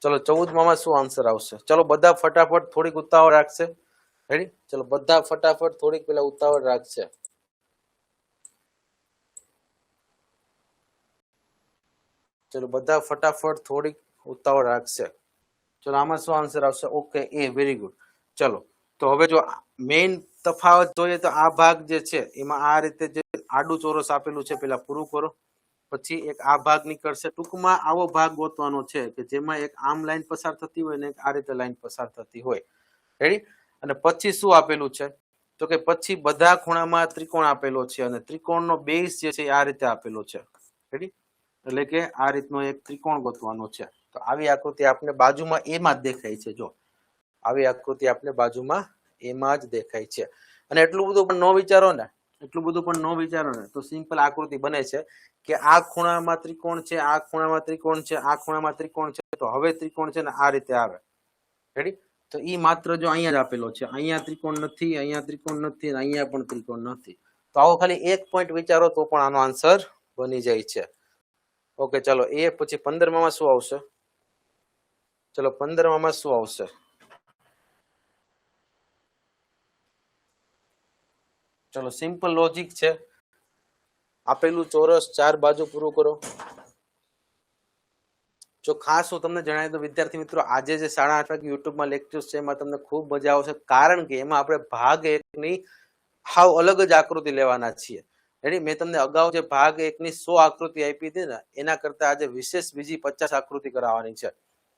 Speaker 1: ચલો 14 માં શું આન્સર આવશે? ચલો બધા ફટાફટ થોડીક ઉતાવળ રાખશે. રેડી? ચલો બધા ફટાફટ થોડીક પેલા ઉતાવળ રાખશે. ચલો બધા ફટાફટ થોડીક ઉતાવળ રાખશે. ચલો આમાં શું આન્સર આવશે? ઓકે એ વેરી ગુડ. ચલો તો હવે જો મેઇન તફાવત જોઈએ તો આ ભાગ જે છે એમાં આ રીતે જે આડું ચોરસ આપેલું છે પેલા પૂરું કરો. પછી એક આ ભાગ નીકળશે. ટૂંકમાં આવો ભાગ ગોતવાનો છે કે જેમાં એક આમ લાઈન પસાર થતી હોય ને એક આ રીતે લાઈન પસાર થતી હોય. રેડી? અને પછી શું આપેલું છે? તો કે પછી બધા ખૂણામાં ત્રિકોણ આપેલો છે અને ત્રિકોણનો બેઝ જે છે આ રીતે આપેલો છે. રેડી? એટલે કે આ રીતનો એક ત્રિકોણ ગોતવાનો છે. તો આવી આકૃતિ આપણે બાજુમાં એમાં જ દેખાય છે. જો આવી આકૃતિ આપણે બાજુમાં એમાં જ દેખાય છે. અને એટલું બધું પણ ન વિચારો ને, એટલું બધું પણ ન વિચારો ને તો સિમ્પલ આકૃતિ બને છે કે આ ખૂણામાં ત્રિકોણ છે, આ ખૂણામાં ત્રિકોણ છે, આ ખૂણામાં ત્રિકોણ છે. તો હવે ત્રિકોણ છે ને આ રીતે આવે. રેડી? તો ઈ માત્ર જો અહીંયા જ આપેલો છે. અહીંયા ત્રિકોણ નથી, અહીંયા ત્રિકોણ નથી, અહીંયા પણ ત્રિકોણ નથી. તો આવો ખાલી એક પોઈન્ટ વિચારો તો પણ આનો આન્સર બની જાય છે. ઓકે ચાલો એ પછી 15 માં શું આવશે? ચલો 15 માં શું આવશે? ચલો સિમ્પલ લોજિક છે. આપેલું ચોરસ 4 બાજુ પૂરું કરો. જો ખાસ હું તમને જણાવી દઉં વિદ્યાર્થી મિત્રો, આજે જે 8:30 વાગે યુટ્યુબમાં લેક્ચર્સ છે એમાં તમને ખૂબ મજા આવશે. કારણ કે એમાં આપણે ભાગ 1 ની હાવ અલગ જ આકૃતિ લેવાના છીએ. રેડી? મેં તમને અગાઉ જે ભાગ 1 ની 100 આકૃતિ આપી હતી ને એના કરતા આજે વિશેષ બીજી 50 આકૃતિ કરાવવાની છે.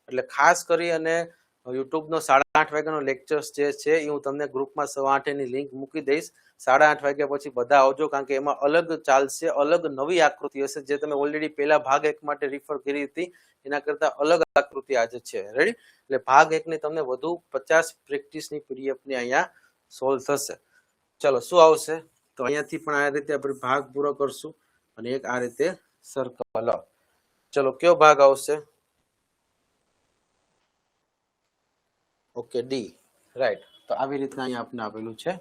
Speaker 1: એટલે ખાસ કરી અને યુટ્યુબ નો 8:30 વાગ્યાનો લેક્ચર્સ જે છે એ હું તમને ગ્રુપમાં 8:15 ની લિંક મૂકી દઈશ. 8:30 વાગ્યા પછી બધા આવજો, કારણ કે એમાં અલગ ચાલશે, અલગ નવી આકૃતિ હશે જે તમે ઓલરેડી પહેલા ભાગ 1 માટે રિફર કરી હતી એના કરતા અલગ આકૃતિ આજે છે. રેડી? એટલે ભાગ 1 ની તમને વધુ 50 પ્રેક્ટિસની પીડીએફ ની અહીંયા સોલ્વ થશે. ચલો શું આવશે? તો અહીંયાથી પણ આ રીતે આપણે ભાગ પૂરો કરશું અને એક આ રીતે સર્કલ. ચલો કયો ભાગ આવશે? Okay, D. રાઈટ. તો આવી રીતના અહીંયા આપણે આપેલું છે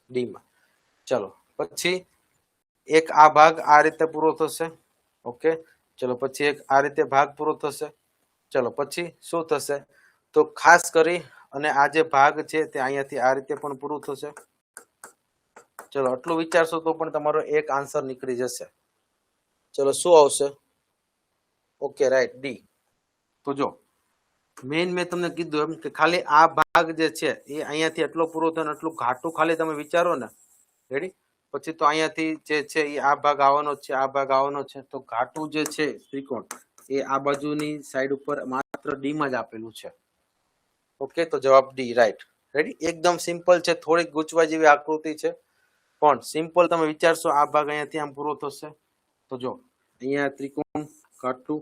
Speaker 1: ડી માં. ચલો પછી એક આ ભાગ આ રીતે પૂરો થશે. ઓકે, ચલો પછી એક આ રીતે ભાગ પૂરો થશે. ચલો પછી શું થશે? તો ખાસ કરી અને આ જે ભાગ છે તે અહીંયાથી આ રીતે પણ પૂરું થશે. ચલો આટલું વિચારશો તો પણ તમારો એક આન્સર નીકળી જશે. ચલો શું આવશે? Okay, right, D. તો જો મેન મેં તમને કીધું એમ કે ખાલી આ ભાગ જે છે એ અહીંયાથી એટલો પૂરો થાય ને એટલું ઘાટું ખાલી તમે વિચારો ને. રેડી? પછી તો અહીંયાથી જે છે એ આ ભાગ આવવાનો છે, આ ભાગ આવવાનો છે. તો ઘાટું જે છે ત્રિકોણ એ આ બાજુની સાઈડ ઉપર માત્ર ડી માં જ આપેલું છે. ઓકે, તો જવાબ ડી. રાઈટ. રેડી? એકદમ સિમ્પલ છે, થોડીક ગૂંચવા જેવી આકૃતિ છે પણ સિમ્પલ તમે વિચારશો આ ભાગ અહીંયાથી આમ પૂરો થશે. તો જો અહીંયા ત્રિકોણ કાટું,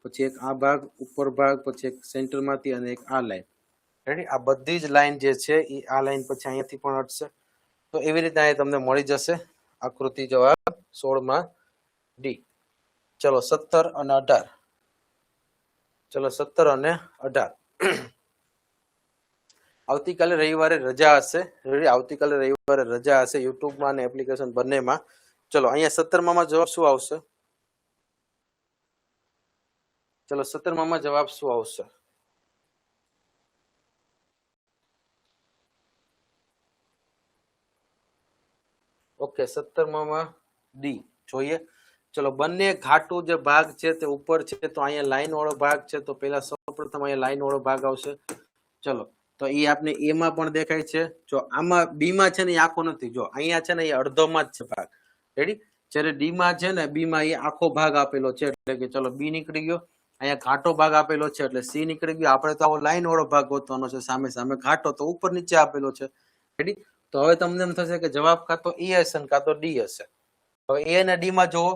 Speaker 1: પછી એક આ ભાગ ઉપર ભાગ, પછી એક સેન્ટર માંથી અને એક આ લાઈન. રેડી? આ બધી જ લાઈન જે છે એ આ લાઈન પછી અહીંયાથી પણ હટશે. તો એવી રીતે અહીંયા તમને મળી જશે આકૃતિ. જવાબ 16 માં ડી. ચલો 17 અને 18. ચલો 17 અને 18. આવતીકાલે રવિવારે રજા હશે. આવતીકાલે રવિવારે રજા હશે યુટ્યુબમાં અને એપ્લિકેશન બંનેમાં. ચલો અહીંયા 17 માં જવાબ શું આવશે? ચલો 17 માં જવાબ શું આવશે? ઓકે, 17 માં ડી. જોઈએ. ચલો બંને ઘાટું જે ભાગ છે તે ઉપર છે, તો અહીંયા લાઈન વાળો ભાગ છે. તો પહેલા સૌપ્રથમ અહીંયા લાઈન વાળો ભાગ આવશે. ચલો તો એ આપણે એ માં પણ દેખાય છે. જો આમાં બી માં છે ને એ આખો નથી. જો અહીંયા છે ને એ અડધોમાં જ છે ભાગ. રેડી? જ્યારે ડી માં છે ને બી માં એ આખો ભાગ આપેલો છે, એટલે કે ચલો બી નીકળી ગયો. અહીંયા ઘાટો ભાગ આપેલો છે એટલે સી નીકળી ગયો. આપણે તો આવો લાઈન વાળો ભાગ ગોતવાનો છે, સામે સામે ઘાટો તો ઉપર નીચે આપેલો છે. રેડી? તો હવે તમને એમ થશે કે જવાબ કાં તો એ હશે ને કાં તો ડી હશે. હવે એ અને ડી માં જુઓ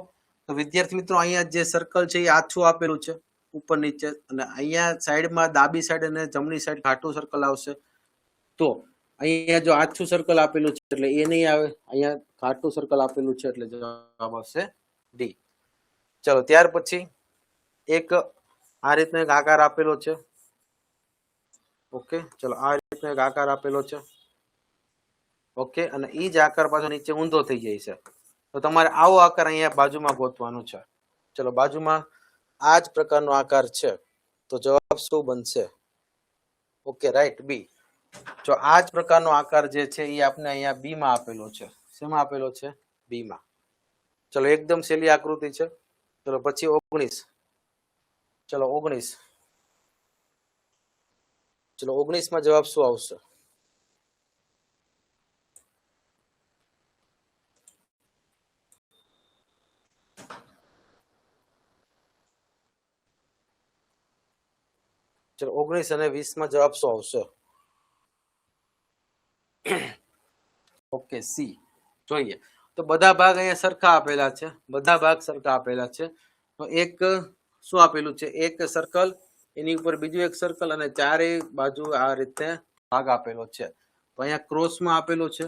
Speaker 1: તો વિદ્યાર્થી મિત્રો અહીંયા જે સર્કલ છે એ આછું આપેલું છે ઉપર નીચે, અને અહીંયા સાઈડમાં ડાબી સાઈડ અને જમણી સાઈડ ઘાટું સર્કલ આવશે. તો અહીંયા જો આછું સર્કલ આપેલું છે એટલે એ નહીં આવે, અહીંયા ઘાટું સર્કલ આપેલું છે એટલે જવાબ આવશે ડી. ચલો ત્યાર પછી એક આ રીતનો એક આકાર આપેલો છે. ઓકે, ચલો આ રીતનો એક આકાર આપેલો છે. ઓકે, અને એ જ આકાર પાછો નીચે ઊંધો થઈ જાય છે. તો તમારે આવો આકાર અહીંયા બાજુમાં ગોતવાનો છે. ચલો બાજુમાં આ જ પ્રકારનો આકાર છે, તો જવાબ શું બનશે? ઓકે, રાઈટ, બી. જો આ જ પ્રકારનો આકાર જે છે એ આપણે અહીંયા બી માં આપેલો છે. શેમાં આપેલો છે? બી માં. ચલો એકદમ સહેલી આકૃતિ છે. ચલો પછી 19. ચલો 19. ચલો 19 માં જવાબ શું આવશે? ચલો 19 અને 20 માં જવાબ શું આવશે? Okay, C. જોઈએ તો બધા ભાગ અહીંયા સરખા આપેલા છે. બધા ભાગ સરખા આપેલા છે. તો એક શું આપેલું છે? એક સર્કલ, એની ઉપર બીજું એક સર્કલ અને ચારેય બાજુ આ રીતે ભાગ આપેલો છે. તો અહીંયા ક્રોસમાં આપેલો છે.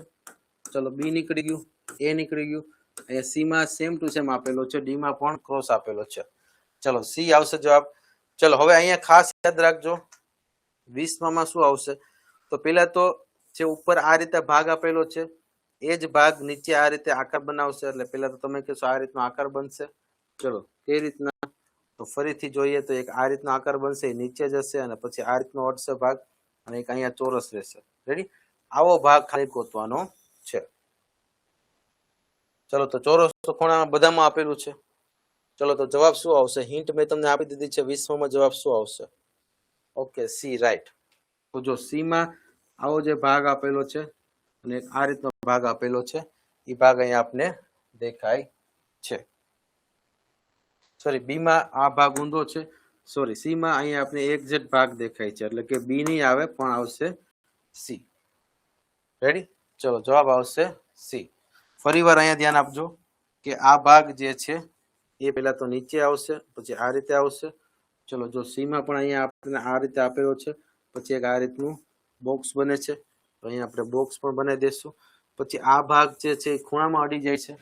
Speaker 1: ચલો બી નીકળી ગયું, એ નીકળી ગયું. અહીંયા સી માં સેમ ટુ સેમ આપેલો છે, ડી માં પણ ક્રોસ આપેલો છે. ચલો સી આવશે જવાબ. ચલો હવે અહીંયા ખાસ યાદ રાખજો 20 માં શું આવશે? તો પેલા તો જે ઉપર આ રીતે ભાગ આપેલો છે એ જ ભાગ નીચે આ રીતે આકાર બનાવશે. એટલે પેલા તો તમે કહેશો આ રીતનો આકાર બનશે. ચલો કઈ રીતના? તો ફરીથી જોઈએ તો એક આ રીતનો આકાર બનશે, એ નીચે જશે અને પછી આ રીતનો હટશે ભાગ અને એક અહીંયા ચોરસ રહેશે. રેડી? આવો ભાગ ખાલી ગોતવાનો છે. ચલો તો ચોરસ ખૂણામાં બધામાં આપેલું છે. ચલો તો જવાબ શું આવશે? હિન્ટ મેં તમને આપી દીધી છે. 20 માં જવાબ શું આવશે? Okay, C. રાઈટ. તો જો સી માં આવો જે ભાગ આપેલો છે અને આ રીતનો ભાગ આપેલો છે, એ ભાગ અહીંયા આપણે દેખાય છે. સોરી, બી માં આ ભાગ ઊંધો છે. સોરી, સી માં અહીંયા આપણે એક્ઝેક્ટ ભાગ દેખાય છે, એટલે કે બી નહીં આવે પણ આવશે સી. રેડી? ચલો, જવાબ આવશે સી. ફરીવાર અહીંયા ધ્યાન આપજો કે આ ભાગ જે છે એ પહેલા તો નીચે આવશે, પછી આ રીતે આવશે. ચલો, જો સી માં પણ અહીંયા આપણે આ રીતે આપેલો છે, પછી એક આ રીતનું બોક્સ બને છે, તો અહીંયા આપણે બોક્સ પણ બનાવી દઈશું. પછી આ ભાગ જે છે એ ખૂણામાં અડી જાય છે,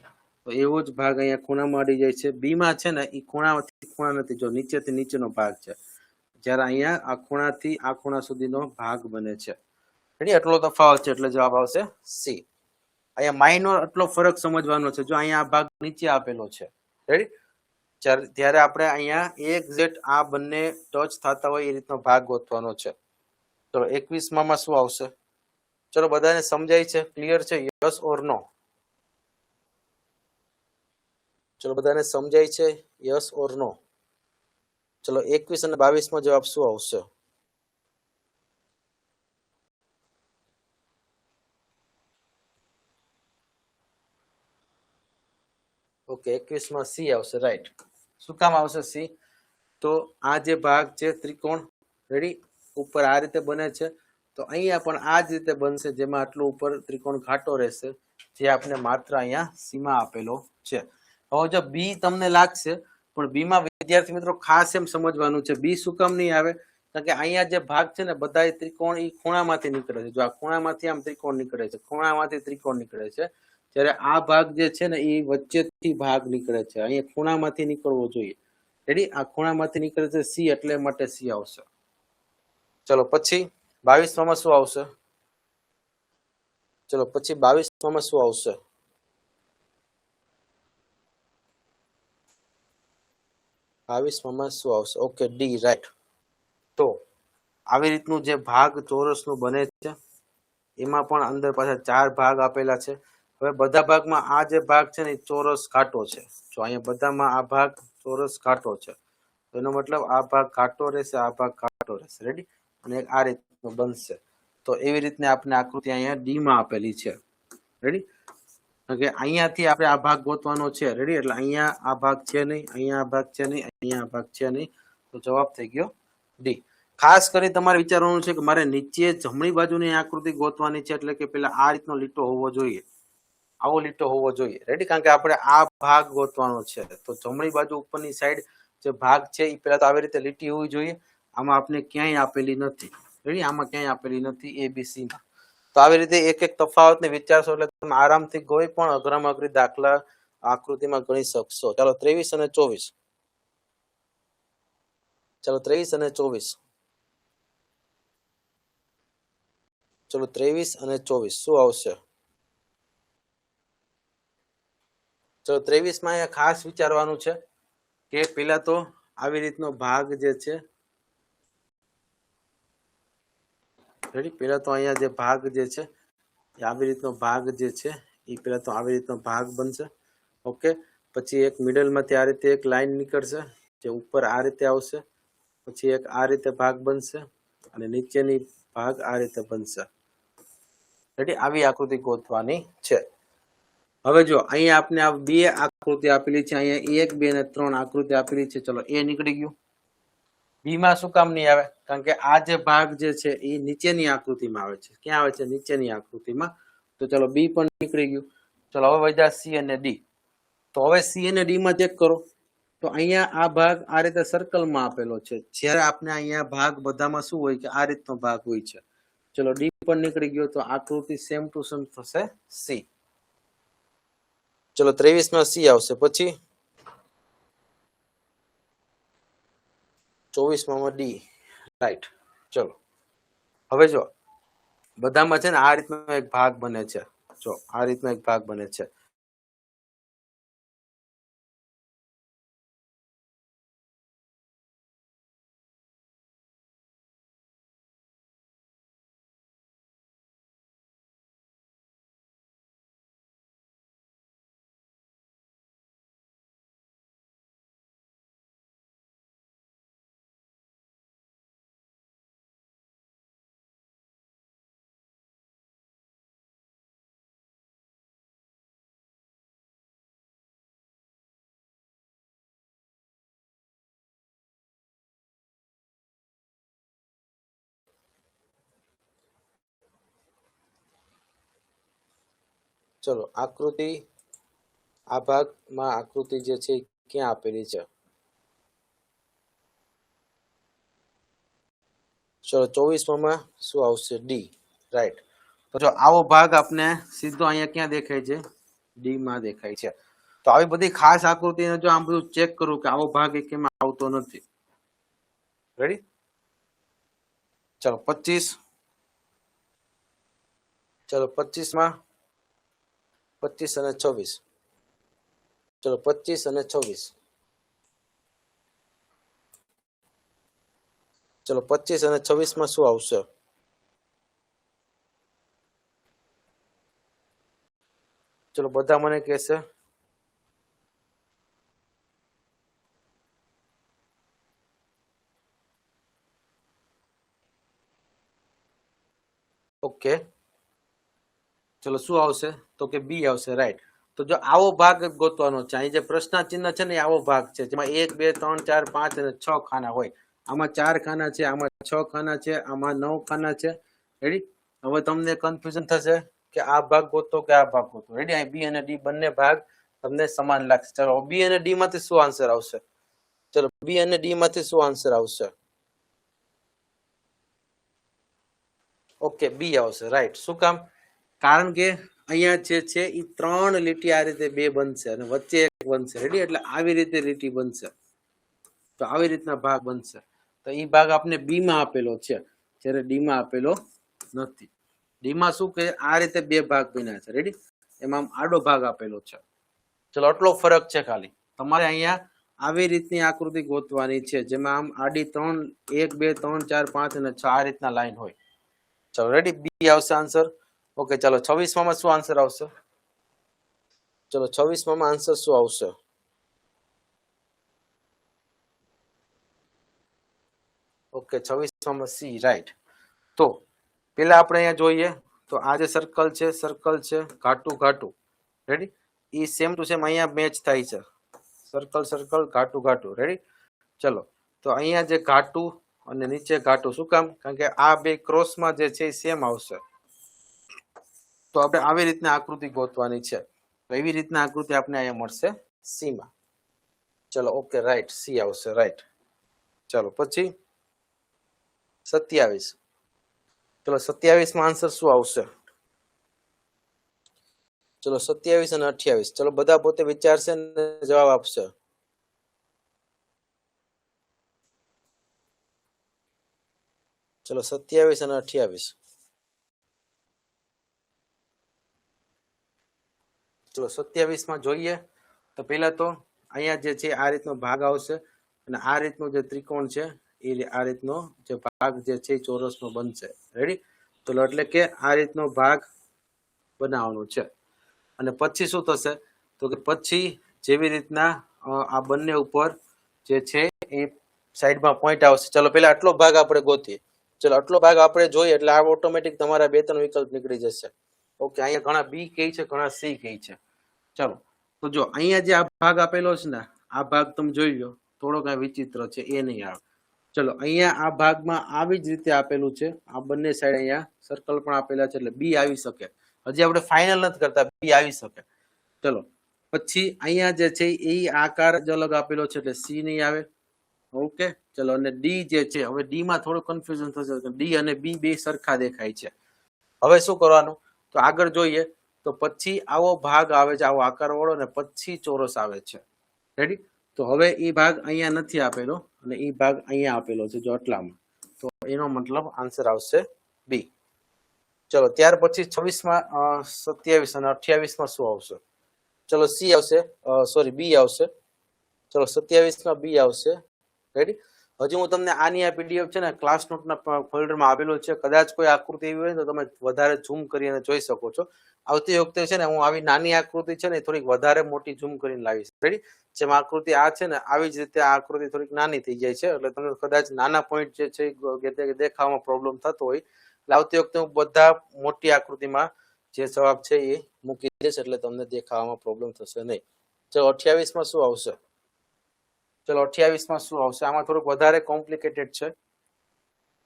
Speaker 1: તો એવો જ ભાગ અહીંયા ખૂણામાં અડી જાય છે. બી માં છે ને એ ખૂણાથી ખૂણા નથી, જો નીચેથી નીચેનો ભાગ છે, જ્યારે અહીંયા આ ખૂણાથી આ ખૂણા સુધીનો ભાગ બને છે. રેડી? એટલો તફાવત છે, એટલે જવાબ આવશે સી. અહીંયા માઇનોર એટલો ફરક સમજવાનો છે. જો અહીંયા આ ભાગ નીચે આપેલો છે, રેડી, ત્યારે આપણે અહીંયા એક્ઝેક્ટ આ બંને ટચ થતા હોય એ રીતનો ભાગ ગોતવાનો છે. ચલો, 21 માં શું આવશે? ચલો, બધાને સમજાય છે? ક્લિયર છે? યસ ઓર નો? ચલો, બધાને સમજાય છે? યસ ઓર નો? ચલો, 21 અને 22 માં જવાબ શું આવશે? ઓકે, 21 માં સી આવશે. રાઈટ. શું કામ આવશે સી? તો આ જે ભાગ છે ત્રિકોણ, રેડી, ઉપર આ રીતે બને છે, તો અહીંયા પણ આ જ રીતે બનશે, જેમાં આટલું ઉપર ત્રિકોણ ઘાટો રહેશે, જે આપણે માત્ર અહીંયા સીમા આપેલો છે. હવે જો બી તમને લાગશે, પણ બી માં વિદ્યાર્થી મિત્રો ખાસ એમ સમજવાનું છે, બી શું કામ નહીં આવે? કારણ કે અહીંયા જે ભાગ છે ને બધા ત્રિકોણ એ ખૂણામાંથી નીકળે છે. જો આ ખૂણામાંથી આમ ત્રિકોણ નીકળે છે, ખૂણામાંથી ત્રિકોણ નીકળે છે, જ્યારે આ ભાગ જે છે ને એ વચ્ચેથી ભાગ નીકળે છે, અહીંયા ખૂણામાંથી નીકળવો જોઈએ. રેડી? આ ખૂણામાંથી નીકળે છે સી, એટલે માટે સી આવશે. ચલો, પછી 22 માં શું આવશે? ચલો, પછી 22 માં શું આવશે? 22 માં શું આવશે? Okay, D. રાઈટ. તો આવી રીતનું જે ભાગ ચોરસનું બને છે, એમાં પણ અંદર પાછા 4 ભાગ આપેલા છે. હવે બધા ભાગમાં આ જે ભાગ છે ને એ ચોરસ કાંટો છે. જો અહીંયા બધામાં આ ભાગ ચોરસ કાંટો છે, તો એનો મતલબ આ ભાગ કાંટો રહેશે, આ ભાગ કાંટો રહેશે. રેડી? અને એક આ રીતનું બનશે. તો એવી રીતને આપણે આકૃતિ અહીંયા ડી માં આપેલી છે. રેડી? કે અહીંયાથી આપણે આ ભાગ ગોતવાનો છે. રેડી? એટલે અહીંયા આ ભાગ છે નહીં, અહીંયા આ ભાગ છે નહીં, અહીંયા આ ભાગ છે નહીં, તો જવાબ થઈ ગયો ડી. ખાસ કરી તમારે વિચારવાનું છે કે મારે નીચે જમણી બાજુની આકૃતિ ગોતવાની છે, એટલે કે પેલા આ રીતનો લીટો હોવો જોઈએ, આવો લીટો હોવો જોઈએ. રેડી? કારણ કે આપણે આ ભાગ ગોતવાનો છે, તો જમણી બાજુ ઉપરની સાઈડ જે ભાગ છે એ પેલા તો આવી રીતે લીટી હોવી જોઈએ. આમાં આપણે ક્યાંય આપેલી નથી. રેડી? આમાં ક્યાંય આપેલી નથી એ બી સી માં. તો આવી રીતે એક એક તફાવતને વિચારશો એટલે તમે આરામથી કોઈ પણ અઘરામાં અઘરી દાખલા આકૃતિમાં ગણી શકશો. ચાલો, 23 અને 24. ચાલો, 23 અને 24. ચલો, 23 અને 24 શું આવશે? ચલો, 23 માં અહીંયા ખાસ વિચારવાનું છે કે પેલા તો આવી રીતનો ભાગ જે છે, રેડી, પેલા તો અહીંયા જે ભાગ જે છે આવી રીતનો ભાગ જે છે એ પેલા તો આવી રીતનો ભાગ બનશે. ઓકે, પછી એક મિડલમાંથી આ રીતે એક લાઈન નીકળશે, જે ઉપર આ રીતે આવશે, પછી એક આ રીતે ભાગ બનશે, અને નીચેની ભાગ આ રીતે બનશે. રેડી? આવી આકૃતિ ગોતવાની છે. હવે જો અહીંયા આપણે આ બે આકૃતિ આપેલી છે, અહીંયા 1, 2 અને 3 આકૃતિ આપેલી છે. ચલો, એ નીકળી ગયું. બી માં શું કામ નહીં આવે? કારણ કે આ જે ભાગ જે છે એ નીચેની આકૃતિમાં આવે છે. ક્યાં આવે છે? નીચેની આકૃતિમાં. તો ચલો, બી પણ નીકળી ગયું. ચલો, હવે વધ્યા સી અને ડી. તો હવે સી અને ડી માં ચેક કરો. તો અહીંયા આ ભાગ આ રીતે સર્કલમાં આપેલો છે, જ્યારે આપણે અહીંયા ભાગ બધામાં શું હોય કે આ રીતનો ભાગ હોય છે. ચલો, ડી પણ નીકળી ગયો. તો આકૃતિ સેમ ટુ સેમ થશે સી. ચલો, 23 માં સી આવશે. પછી 24 માં ડી. રાઈટ. ચલો, હવે જો બધામાં છે ને આ રીતનો એક ભાગ બને છે. જો આ રીતનો એક ભાગ બને છે. ચલો આકૃતિ આ ભાગમાં આકૃતિ જે છે ક્યાં આપેલી છે? ચલો 24માં શું આવશે? D, right. તો જો આવો ભાગ આપને સીધો અહીંયા ક્યાં દેખાય છે? ડી માં દેખાય છે. તો આવી બધી ખાસ આકૃતિને જો આમ બધું ચેક કરું કે આવો ભાગ એમાં આવતો નથી. રેડી? ચલો 25. ચલો 25માં 25 અને 26. ચલો 25 અને 26. ચલો 25 અને 26માં શું આવશે? ચલો બધા મને કહેશે. ઓકે, ચલો શું આવશે? તો કે બી આવશે, રાઈટ. તો જો આવો ભાગ ગોતવાનો છે, અહીં જે પ્રશ્ન ચિહ્ન છે ને આવો ભાગ છે જેમાં 1 2 3 4 5 અને 6 ખાના હોય. આમાં 4 ખાના છે, આમાં 6 ખાના છે, આમાં 9 ખાના છે. રેડી? હવે તમને કન્ફ્યુઝન થશે કે આ ભાગ ગોતો કે આ ભાગ ગોતો. રેડી? અહીં બી અને ડી બંને ભાગ તમને સમાન લાગશે. ચલો બી અને ડી માંથી શું આન્સર આવશે? ચલો બી અને ડી માંથી શું આન્સર આવશે? ઓકે, બી આવશે, રાઈટ. શું કામ? કારણ કે અહીંયા જે છે એ 3 લીટી આ રીતે બે બનશે અને વચ્ચે એક બનશે. રેડી? એટલે આવી રીતે લીટી બનશે. તો આવી રીતના ભાગ બનશે. તો એ ભાગ આપને બી માં આપેલો છે જ્યારે ડી માં આપેલો નથી. ડી માં શું કે આ રીતે બે ભાગ બન્યા છે. રેડી? એમાં આડો ભાગ આપેલો છે. ચલો આટલો ફરક છે ખાલી. તમારે અહીંયા આવી રીતની આકૃતિ ગોતવાની છે જેમાં આમ આડી 3 1 2 3 4 5 અને 6 આ રીતના લાઈન હોય. ચલો રેડી? બી આવશે આન્સર. ઓકે, ચાલો 26માં શું આન્સર આવશે? ચલો 26માં આન્સર શું આવશે? ઓકે, 26માં સી, રાઈટ. તો પેલા આપણે અહીંયા જોઈએ તો આ જે સર્કલ છે ઘાટું ઘાટું. રેડી? એ સેમ ટુ સેમ અહીંયા મેચ થાય છે. સર્કલ સર્કલ ઘાટું ઘાટું. રેડી? ચલો તો અહીંયા જે ઘાટું અને નીચે ઘાટું, શું કામ? કારણ કે આ બે ક્રોસમાં જે છે એ સેમ આવશે. તો આપણે આવી રીતના આકૃતિ ગોતવાની છે. તો એવી રીતના આકૃતિ આપણે અહીંયા મળશે સી માં. ચલો ઓકે, રાઈટ, સી આવશે, રાઈટ. ચલો પછી 27. ચલો 27માં આન્સર શું આવશે? ચલો 27 અને 28. ચલો બધા પોતે વિચારશે ને જવાબ આપશે. ચલો 27 અને 28. ચલો 27માં જોઈએ તો પેલા તો અહીંયા જે છે આ રીતનો ભાગ આવશે અને આ રીતનો જે ત્રિકોણ છે એ આ રીતનો જે ભાગ જે છે ચોરસનો બનશે. રેડી? ચલો એટલે કે આ રીતનો ભાગ બનાવવાનો છે. અને પછી શું થશે? તો કે પછી જેવી રીતના આ બંને ઉપર જે છે એ સાઈડમાં પોઈન્ટ આવશે. ચલો પેલા આટલો ભાગ આપણે ગોતીએ. ચલો આટલો ભાગ આપણે જોઈએ એટલે આ ઓટોમેટિક તમારા 2-3 વિકલ્પ નીકળી જશે. ઓકે, અહીંયા ઘણા બી કહે છે, ઘણા સી કહે છે. ચલો તો જો અહીંયા જે આ ભાગ આપેલો છે ને આ ભાગ તમે જોઈ લો, થોડો કઈ વિચિત્ર છે, એ નહીં આવે. ચલો અહીંયા આ ભાગમાં આવી જ રીતે આપેલું છે. આ બંને સાઈડ અહીંયા સર્કલ પણ આપેલા છે એટલે બી આવી શકે. હજી આપણે ફાઇનલ નથી કરતા, બી આવી શકે. ચલો પછી અહીંયા જે છે એ આકાર જ અલગ આપેલો છે એટલે સી નહીં આવે. ઓકે, ચલો અને ડી જે છે, હવે ડી માં થોડું કન્ફ્યુઝન થશે. ડી અને બી બે સરખા દેખાય છે. હવે શું કરવાનું? તો આગળ જોઈએ તો પછી આવો ભાગ આવે છે, આવો આકાર વાળો, ને પછી ચોરસ આવે છે. રેડી? તો હવે એ ભાગ અહીંયા નથી આપેલો અને એ ભાગ અહીંયા આપેલો છે જો આટલામાં. તો એનો મતલબ આન્સર આવશે બી. ચલો ત્યાર પછી 26માં 27 અને 28માં શું આવશે? ચલો સી આવશે, સોરી બી આવશે. ચલો 27માં બી આવશે. રેડી? હજી હું તમને આની આ પીડીએફ છે ને ક્લાસ નોટના ફોલ્ડરમાં આપેલું છે. કદાચ કોઈ આકૃતિ એવી હોય તો તમે વધારે ઝૂમ કરીને જોઈ શકો છો. આવતી વખતે છે ને હું આવી નાની આકૃતિ છે ને થોડીક વધારે મોટી ઝૂમ કરીને લાવીશ. રેડી? જેમ આકૃતિ આ છે ને આવી જ રીતે આ આકૃતિ થોડીક નાની થઈ જાય છે એટલે તમને કદાચ નાના પોઈન્ટ જે છે દેખાવામાં પ્રોબ્લેમ થતો હોય એટલે આવતી વખતે હું બધા મોટી આકૃતિમાં જે જવાબ છે એ મૂકી દઈશ એટલે તમને દેખાવામાં પ્રોબ્લેમ થશે નહીં. ચલો 28માં શું આવશે? ચલો 28માં શું આવશે? આમાં થોડુંક વધારે કોમ્પ્લિકેટેડ છે.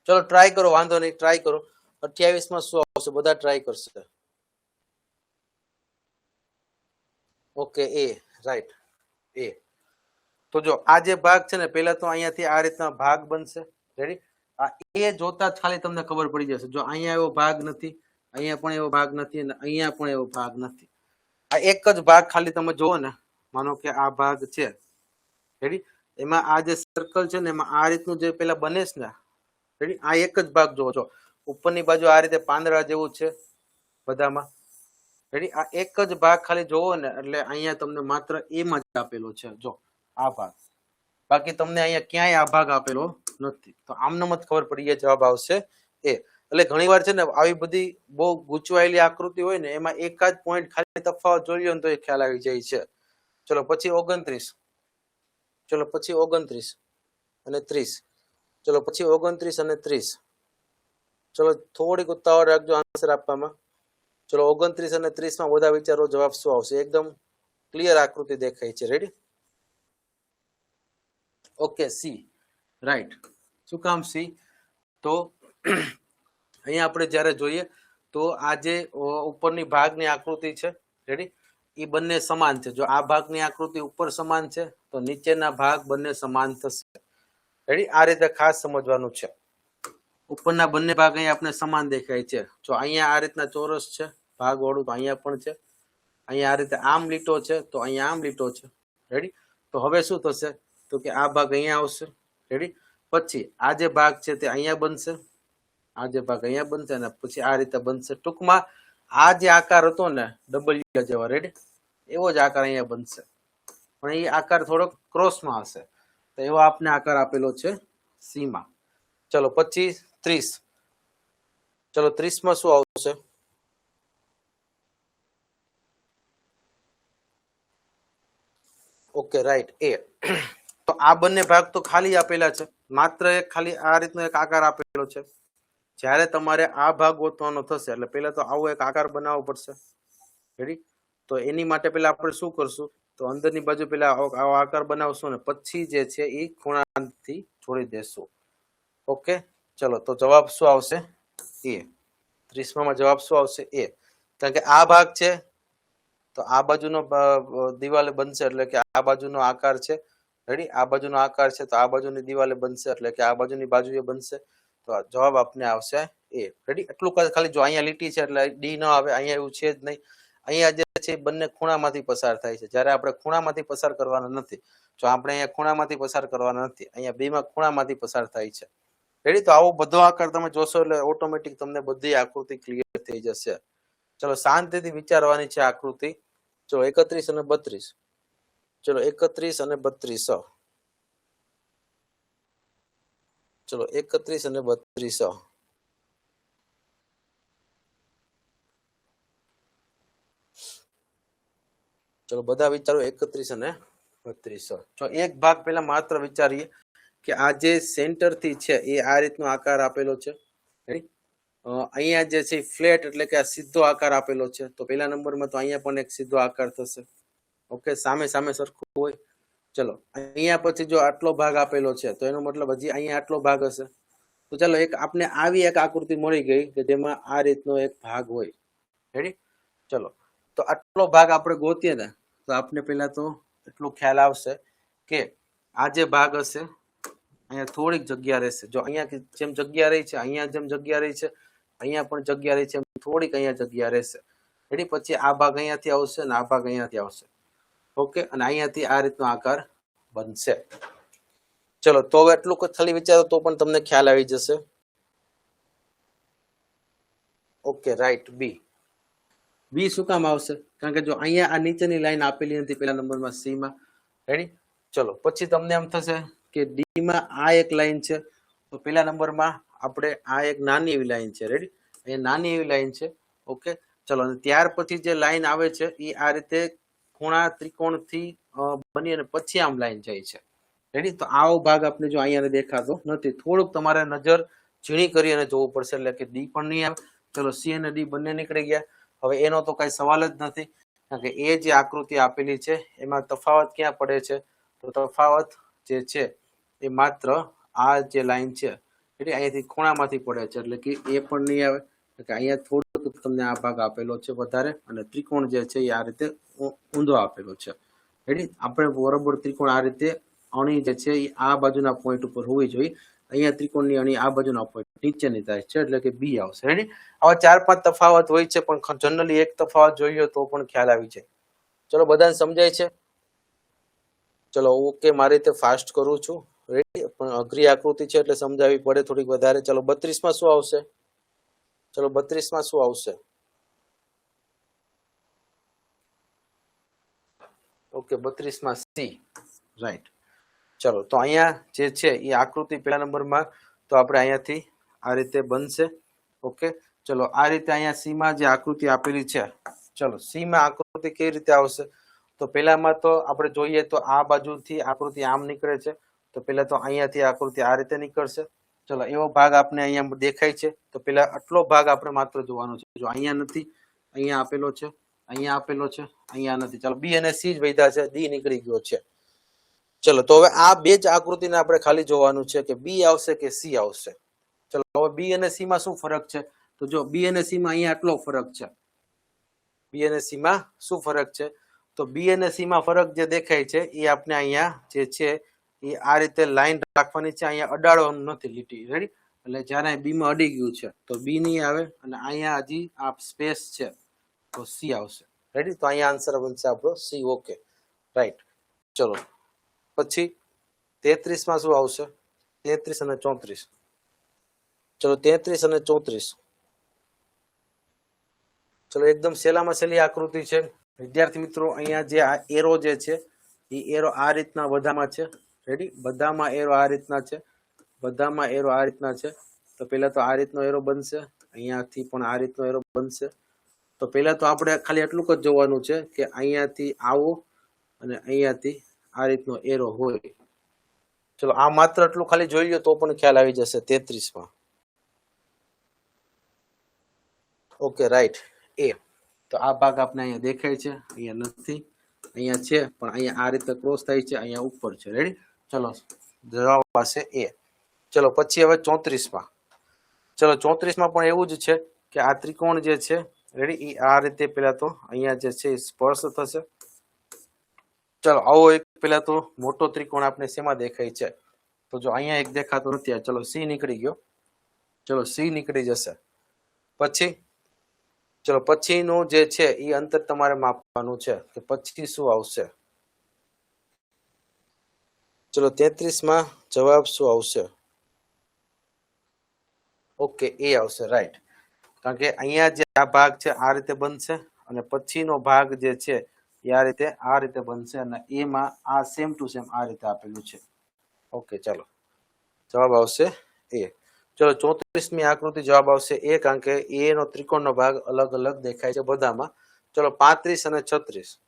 Speaker 1: ચલો ટ્રાય કરો, વાંધો નહીં, ટ્રાય કરો. 28માં શું આવશે? બધા ટ્રાય કરશે. ઓકે એ રાઈટ એ. તો જો આ જે ભાગ છે ને પહેલા તો અહીંયાથી આ રીતના ભાગ બનશે રેડી. આ એ જોતા જ ખાલી તમને ખબર પડી જશે. જો અહીંયા એવો ભાગ નથી, અહીંયા પણ એવો ભાગ નથી અને અહીંયા પણ એવો ભાગ નથી. આ એક જ ભાગ ખાલી તમે જુઓ ને, માનો કે આ ભાગ છે રેડી, એમાં આ જે સર્કલ છે ને એમાં આ રીતનું જે પેલા બને છે ને રેડી, આ એક જ ભાગ જોવો છો. ઉપરની બાજુ આ રીતે પાંદડા જેવું છે બધામાં રેડી. આ એક જ ભાગ ખાલી જોવો ને એટલે અહીંયા તમને માત્ર એમાં જ આપેલો છે. જો આ ભાગ, બાકી તમને અહીંયા ક્યાંય આ ભાગ આપેલો નથી. તો આમનામ જ ખબર પડી જાય જવાબ આવશે એ. એટલે ઘણી વાર છે ને આવી બધી બહુ ગૂંચવાયેલી આકૃતિ હોય ને એમાં એકાદ પોઈન્ટ ખાલી તફાવત જોઈ લો ને તો એ ખ્યાલ આવી જાય છે. ચલો પછી 29, ચલો પછી 29 અને 30, ચલો પછી 29 અને 30. ચલો થોડીક ઉતાવળ રાખજો આન્સર આપવામાં. ચલો 29 અને 30 માં બધા વિચારો જવાબ શું આવશે? એકદમ ક્લિયર આકૃતિ દેખાય છે. રેડી? Okay C right. શું કામ સી? તો અહીંયા આપણે જ્યારે જોઈએ તો આ જે ઉપરની ભાગની આકૃતિ છે રેડી, એ બંને સમાન છે. જો આ ભાગની આકૃતિ ઉપર સમાન છે તો નીચેના ભાગ બંને સમાન થશે. રેડી? આ રીતે ખાસ સમજવાનું છે. ઉપરના બંને ભાગ અહીંયા આપણે સમાન દેખાય છે. જો અહીંયા આ રીતના ચોરસ છે ભાગ વાળું તો અહીંયા પણ છે. અહીંયા આ રીતે આમ લીટો છે તો અહીંયા આમ લીટો છે. રેડી? તો હવે શું થશે? તો કે આ ભાગ અહીંયા આવશે. રેડી? પછી આ જે ભાગ છે તે અહીંયા બનશે, આ જે ભાગ અહીંયા બનશે અને પછી આ રીતે બનશે. ટૂંકમાં આ જે આકાર હતો ને ડબલ્યુ જેવા રેડી, એવો જ આકાર અહીંયા બનશે, પણ એ આકાર થોડોક ક્રોસમાં હશે. તો એવો આપને આકાર આપેલો છે સી માં. ચલો પછી 30. ચલો 30 માં શું આવશે? ઓકે રાઈટ એ. તો આ બંને ભાગ તો ખાલી આપેલા છે, માત્ર એક ખાલી આ રીતનો એક આકાર આપેલો છે. જ્યારે તમારે આ ભાગ ગોતવાનો થશે એટલે પહેલા તો આવો એક આકાર બનાવવો પડશે. રેડી? તો એની માટે પહેલા આપણે શું કરશું? તો અંદરની બાજુ પહેલા આવો આકાર બનાવશું ને પછી જે છે એ ખૂણાથી જોડી દેશું. ઓકે ચલો તો જવાબ શું આવશે? એ. 30 માં જવાબ શું આવશે? એ. કારણ કે આ ભાગ છે તો આ બાજુનો દિવાલે બનશે એટલે કે આ બાજુનો આકાર છે. રેડી? આ બાજુનો આકાર છે તો આ બાજુની દિવાલે બનશે એટલે કે આ બાજુની બાજુએ બનશે. તો જવાબ આપને આવશે એ. રેડી? એટલું ખાલી જો અહીંયા લીટી છે એટલે ડી ન આવે, અહીંયા એવું છે જ નહીં. અહીંયા જે છે બંને ખૂણામાંથી પસાર થાય છે. જ્યારે આપણે ખૂણામાંથી પસાર કરવાના નથી. જો આપણે અહીંયા ખૂણામાંથી પસાર કરવાના નથી, અહીંયા બેમાં ખૂણામાંથી પસાર થાય છે. રેડી? તો આવો બધો આકાર તમે જોશો એટલે ઓટોમેટિક તમને બધી આકૃતિ ક્લિયર થઈ જશે. ચલો શાંતિથી વિચારવાની છે આકૃતિ. ચલો 31 અને 32. ચલો 31 અને 32. ચલો 31 અને 32. ચલો બધા વિચારો 31 અને 32. જો એક ભાગ પહેલા માત્ર વિચારીએ કે આ જે સેન્ટર થી છે એ આ રીતનો આકાર આપેલો છે. અહીંયા જે છે ફ્લેટ એટલે કે આ સીધો આકાર આપેલો છે. તો પહેલા નંબરમાં તો અહીંયા પણ એક સીધો આકાર થશે. ઓકે સામે સામે સરખું હોય. ચલો અહીંયા પછી જો આટલો ભાગ આપેલો છે તો એનો મતલબ હજી અહીંયા આટલો ભાગ હશે. તો ચાલો એક આપને આવી એક આકૃતિ મળી ગઈ કે જેમાં આ રીતનો એક ભાગ હોય. રેડી? ચલો તો આટલો ભાગ આપણે ગોતીએ ને તો આપને પહેલા તો એટલો ખ્યાલ આવશે કે આ જે ભાગ હશે અહીંયા થોડીક જગ્યા રહેશે. જો અહીંયા જેમ જગ્યા રહી છે, અહીંયા જેમ જગ્યા રહી છે, અહીંયા પણ જગ્યા રહી છે, થોડીક અહીંયા જગ્યા રહેશે. રેડી? પછી આ ભાગ અહીંયાથી આવશે ને આ ભાગ અહીંયાથી આવશે. ઓકે અને અહીંયાથી આ રીતનો આકાર બનશે. ચલો તો હવે એટલું ખાલી વિચારો તો પણ તમને ખ્યાલ આવી જશે. ઓકે રાઈટ બી. બી શું કામ આવશે? કારણ કે જો અહીંયા આ નીચેની લાઈન આપેલી નથી પહેલા નંબરમાં સી માં. રેડી? ચલો પછી તમને એમ થશે કે ડી માં આ એક લાઈન છે તો પહેલા નંબરમાં આપણે આ એક નાની એવી લાઈન છે. રેડી? એ નાની એવી લાઈન છે. ઓકે ચલો અને ત્યાર પછી જે લાઈન આવે છે એ આ રીતે ખૂણા ત્રિકોણથી બની અને પછી આમ લાઈન જાય છે. રેડી? તો આવો ભાગ આપણે જો અહીંયા દેખાતો નથી. થોડુંક તમારે નજર ઝીણી કરી અને જોવું પડશે એટલે કે ડી પણ નહીં આવે. ચલો સી અને ડી બંને નીકળી ગયા. હવે એનો તો કઈ સવાલ જ નથી કારણ કે એ જે આકૃતિ આપેલી છે એમાં તફાવત ક્યાં પડે છે? તો તફાવત જે છે એ માત્ર આ જે લાઈન છે એટલે અહીંયાથી ખૂણામાંથી પડે છે એટલે કે એ પણ નહીં આવે, કે અહીંયા થોડુંક તમને આ ભાગ આપેલો છે વધારે, અને ત્રિકોણ જે છે એ આ રીતે ઊંધો આપેલો છે. રેડી? આપણે બરોબર ત્રિકોણ આ રીતે અણી જે છે એ આ બાજુના પોઈન્ટ ઉપર હોવી જોઈએ. અહીંયા ત્રિકોણની અણી આ બાજુના પોઈન્ટ નીચેની થાય છે, એટલે કે બી આવશે. રેડી? આવા 4-5 તફાવત હોય છે, પણ જનરલી એક તફાવત જોઈએ તો પણ ખ્યાલ આવી જાય. ચલો, બધાને સમજાય છે? ચલો, ઓકે. મારી રીતે ફાસ્ટ કરું છું. રેડી? પણ અઘરી આકૃતિ છે એટલે સમજાવવી પડે થોડીક વધારે. ચલો, 32 માં શું આવશે? ચલો, 32 માં શું આવશે? ઓકે, 32 માં સી. રાઈટ. ચલો, તો અહીંયા જે છે એ આકૃતિ પહેલા નંબરમાં તો આપણે અહીંયાથી આ રીતે બનશે. ઓકે, ચલો, આ રીતે અહીંયા સી માં જે આકૃતિ આપેલી છે, ચલો, સી માં આકૃતિ કેવી રીતે આવશે? તો પહેલામાં તો આપણે જોઈએ તો આ બાજુથી આકૃતિ આમ નીકળે છે, તો પહેલા તો અહીંયાથી આકૃતિ આ રીતે નીકળશે. ચલો, એવો ભાગ આપણે અહીંયા દેખાય છે, તો પહેલા આટલો ભાગ આપણે માત્ર જોવાનો છે. જો અહીંયા નથી, અહીંયા આપેલો છે, અહીંયા આપેલો છે, અહીંયા નથી. ચાલો, બી અને સી જ વધ્યા છે, ડી નીકળી ગયો છે. ચલો, તો હવે આ બે જ આકૃતિને આપણે ખાલી જોવાનું છે કે બી આવશે કે સી આવશે. ચલો, હવે બી અને સી માં શું ફરક છે? તો જો બી અને સી માં અહીંયા આટલો ફરક છે. બી અને સી માં શું ફરક છે? તો બી અને સી માં ફરક જે દેખાય છે એ આપણે અહીંયા જે છે એ આ રીતે લાઈન રાખવાની છે. અહીંયા અડાડવાનું નથી લીટી. રેડી? એટલે જ્યારે બી માં અડી ગયું છે તો બી નહીં આવે, અને અહીંયા હજી આ સ્પેસ છે તો સી આવશે. રેડી? તો અહીંયા આન્સર બનશે આપણો સી. Okay, right. ચલો, પછી 33 માં શું આવશે? 33 અને 34. ચલો, 33 અને 34. ચલો, એકદમ સહેલામાં સહેલી આકૃતિ છે વિદ્યાર્થી મિત્રો. અહીંયા જે આ એરો જે છે એ એરો આ રીતના બધામાં છે. રેડી? બધામાં એરો આ રીતના છે, બધામાં એરો આ રીતના છે. તો પહેલા તો આ રીતનો એરો બનશે, અહીંયાથી પણ આ રીતનો એરો બનશે. તો પહેલા તો આપણે ખાલી એટલું જ જોવાનું છે કે અહીંયાથી આવો અને અહીંયાથી આ રીતનો એરો હોય. ચલો, આ માત્ર એટલું ખાલી જોઈ લો તો પણ ખ્યાલ આવી જશે. 33 માં. Okay, right. એ તો આ ભાગ આપણે અહીંયા દેખાય છે, અહીંયા નથી, અહીંયા છે, પણ અહીંયા આ રીતે ક્રોસ થાય છે, અહીંયા ઉપર છે. રેડી? ચલો, જવાબ પાસે એ. ચલો, પછી હવે 34 માં. ચલો, 34 માં પણ એવું જ છે કે આ ત્રિકોણ જે છે, રેડી, એ આ રીતે પેલા તો અહીંયા જે છે સ્પર્શ થશે. ચલો, આવો એક પેલા તો મોટો ત્રિકોણ આપણે શેમાં દેખાય છે? તો જો અહીંયા એક દેખાતો નથી. ચલો, સી નીકળી ગયો. ચલો, સી નીકળી જશે. પછી ચલો, પછીનું જે છે એ અંતર તમારે માપવાનું છે કે પછી શું આવશે. ચલો, 33 માં જવાબ શું આવશે? ઓકે, એ આવશે. રાઈટ. કારણ કે અહીંયા જે આ ભાગ છે આ રીતે બનશે, અને પછીનો ભાગ જે છે એ આ રીતે બનશે, અને એમાં આ સેમ ટુ સેમ આ રીતે આપેલું છે. ઓકે, ચાલો, જવાબ આવશે એ. ચલો, 34મી આકૃતિ જવાબ આવશે એ, કારણ કે એ નો ત્રિકોણનો ભાગ અલગ અલગ દેખાય છે બધામાં. ચલો, 35 અને 36.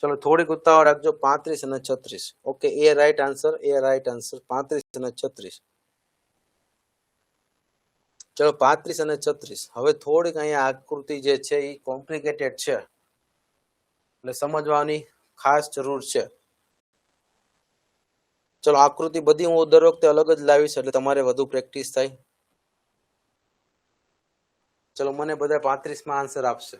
Speaker 1: ચલો, થોડીક ઉતાવળ રાખજો. 35 અને 36. ઓકે, એ રાઈટ આન્સર. એ રાઈટ આન્સર. 35 અને 36. ચલો, 35 અને 36. હવે થોડીક અહીંયા આકૃતિ જે છે એ કોમ્પ્લિકેટેડ છે, એટલે સમજવાની ખાસ જરૂર છે. ચલો, આકૃતિ બધી હું દર વખતે અલગ જ લાવીશ એટલે તમારે વધુ પ્રેક્ટિસ થાય. ચલો, મને બધા 35 માં આન્સર આપશે.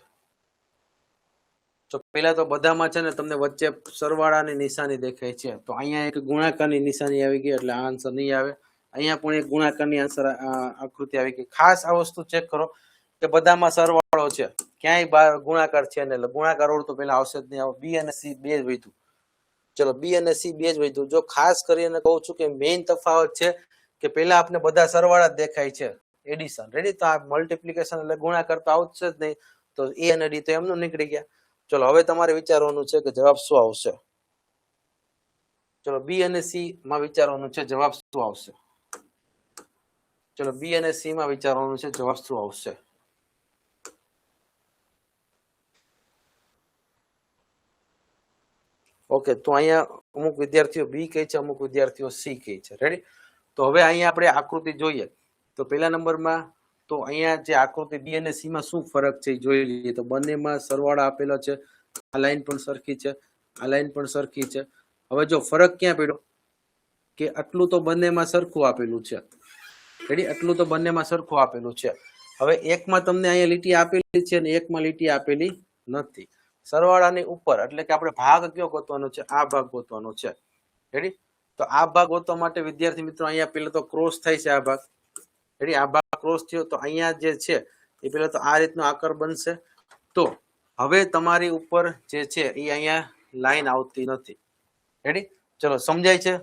Speaker 1: તો પહેલા તો બધામાં છે ને તમને વચ્ચે સરવાળાની નિશાની દેખાય છે, તો અહીંયા એક ગુણાકારની નિશાની આવી ગઈ એટલે આ આન્સર નહીં આવે. અહીંયા પણ એક ગુણાકારની આન્સર આકૃતિ આવી ગઈ. ખાસ આ વસ્તુ ચેક કરો કે બધામાં સરવાળો છે, ક્યાંય ગુણાકાર છે ને, એટલે ગુણાકાર ઓળ તો પહેલા આવશે જ નહીં. આવે બી અને સી બે જ વધ્યું. ચલો, બી અને સી બે જ વધ્યું. જો ખાસ કરીને કહું છું કે મેઇન તફાવત છે કે પહેલા આપણે બધા સરવાળા જ દેખાય છે, એડિશન. રેડી? તો આ મલ્ટીપ્લિકેશન એટલે ગુણાકાર તો આવશે જ નહીં, તો એ અને ડી તો એમનું નીકળી ગયા. ચલો, હવે તમારે વિચારવાનું છે કે જવાબ શું આવશે. ચલો, બી અને સી માં વિચારવાનું છે જવાબ શું આવશે. ચલો, બી અને સી માં વિચારવાનું છે જવાબ શું આવશે. ઓકે, તો અહીંયા અમુક વિદ્યાર્થીઓ બી કહે છે, અમુક વિદ્યાર્થીઓ સી કહે છે. રેડી? તો હવે અહીંયા આપણે આકૃતિ જોઈએ. તો પહેલા નંબરમાં તો અહીંયા જે આકૃતિ બી અને સી માં શું ફરક છે જોઈ લઈએ. તો બંનેમાં સરવાળા આપેલો છે. આ લાઈન પણ સરખી છે, આ લાઈન પણ સરખી છે. હવે જો ફરક ક્યાં પડ્યો કે આટલું તો બંનેમાં સરખું આપેલું છે. રેડી? આટલું તો બંનેમાં સરખું આપેલું છે. હવે એકમાં તમને અહીંયા લીટી આપેલી છે અને એકમાં લીટી આપેલી નથી. સરવાળાની ઉપર એટલે કે આપણે ભાગ કયો ગોતવાનો છે? આ ભાગ ગોતવાનો છે. રેડી? તો આ ભાગ ગોતવા માટે વિદ્યાર્થી મિત્રો અહીંયા પેલા તો ક્રોસ થાય છે. આ ભાગ રેડી? આ ભાગ ક્રોસ થયો તો અહીંયા જે છે એ પેલા તો આ રીતનો આકાર બનશે. તો હવે તમારી ઉપર જે છે એ અહીંયા લાઈન આવતી નથી. રેડી? ચલો સમજાય છે?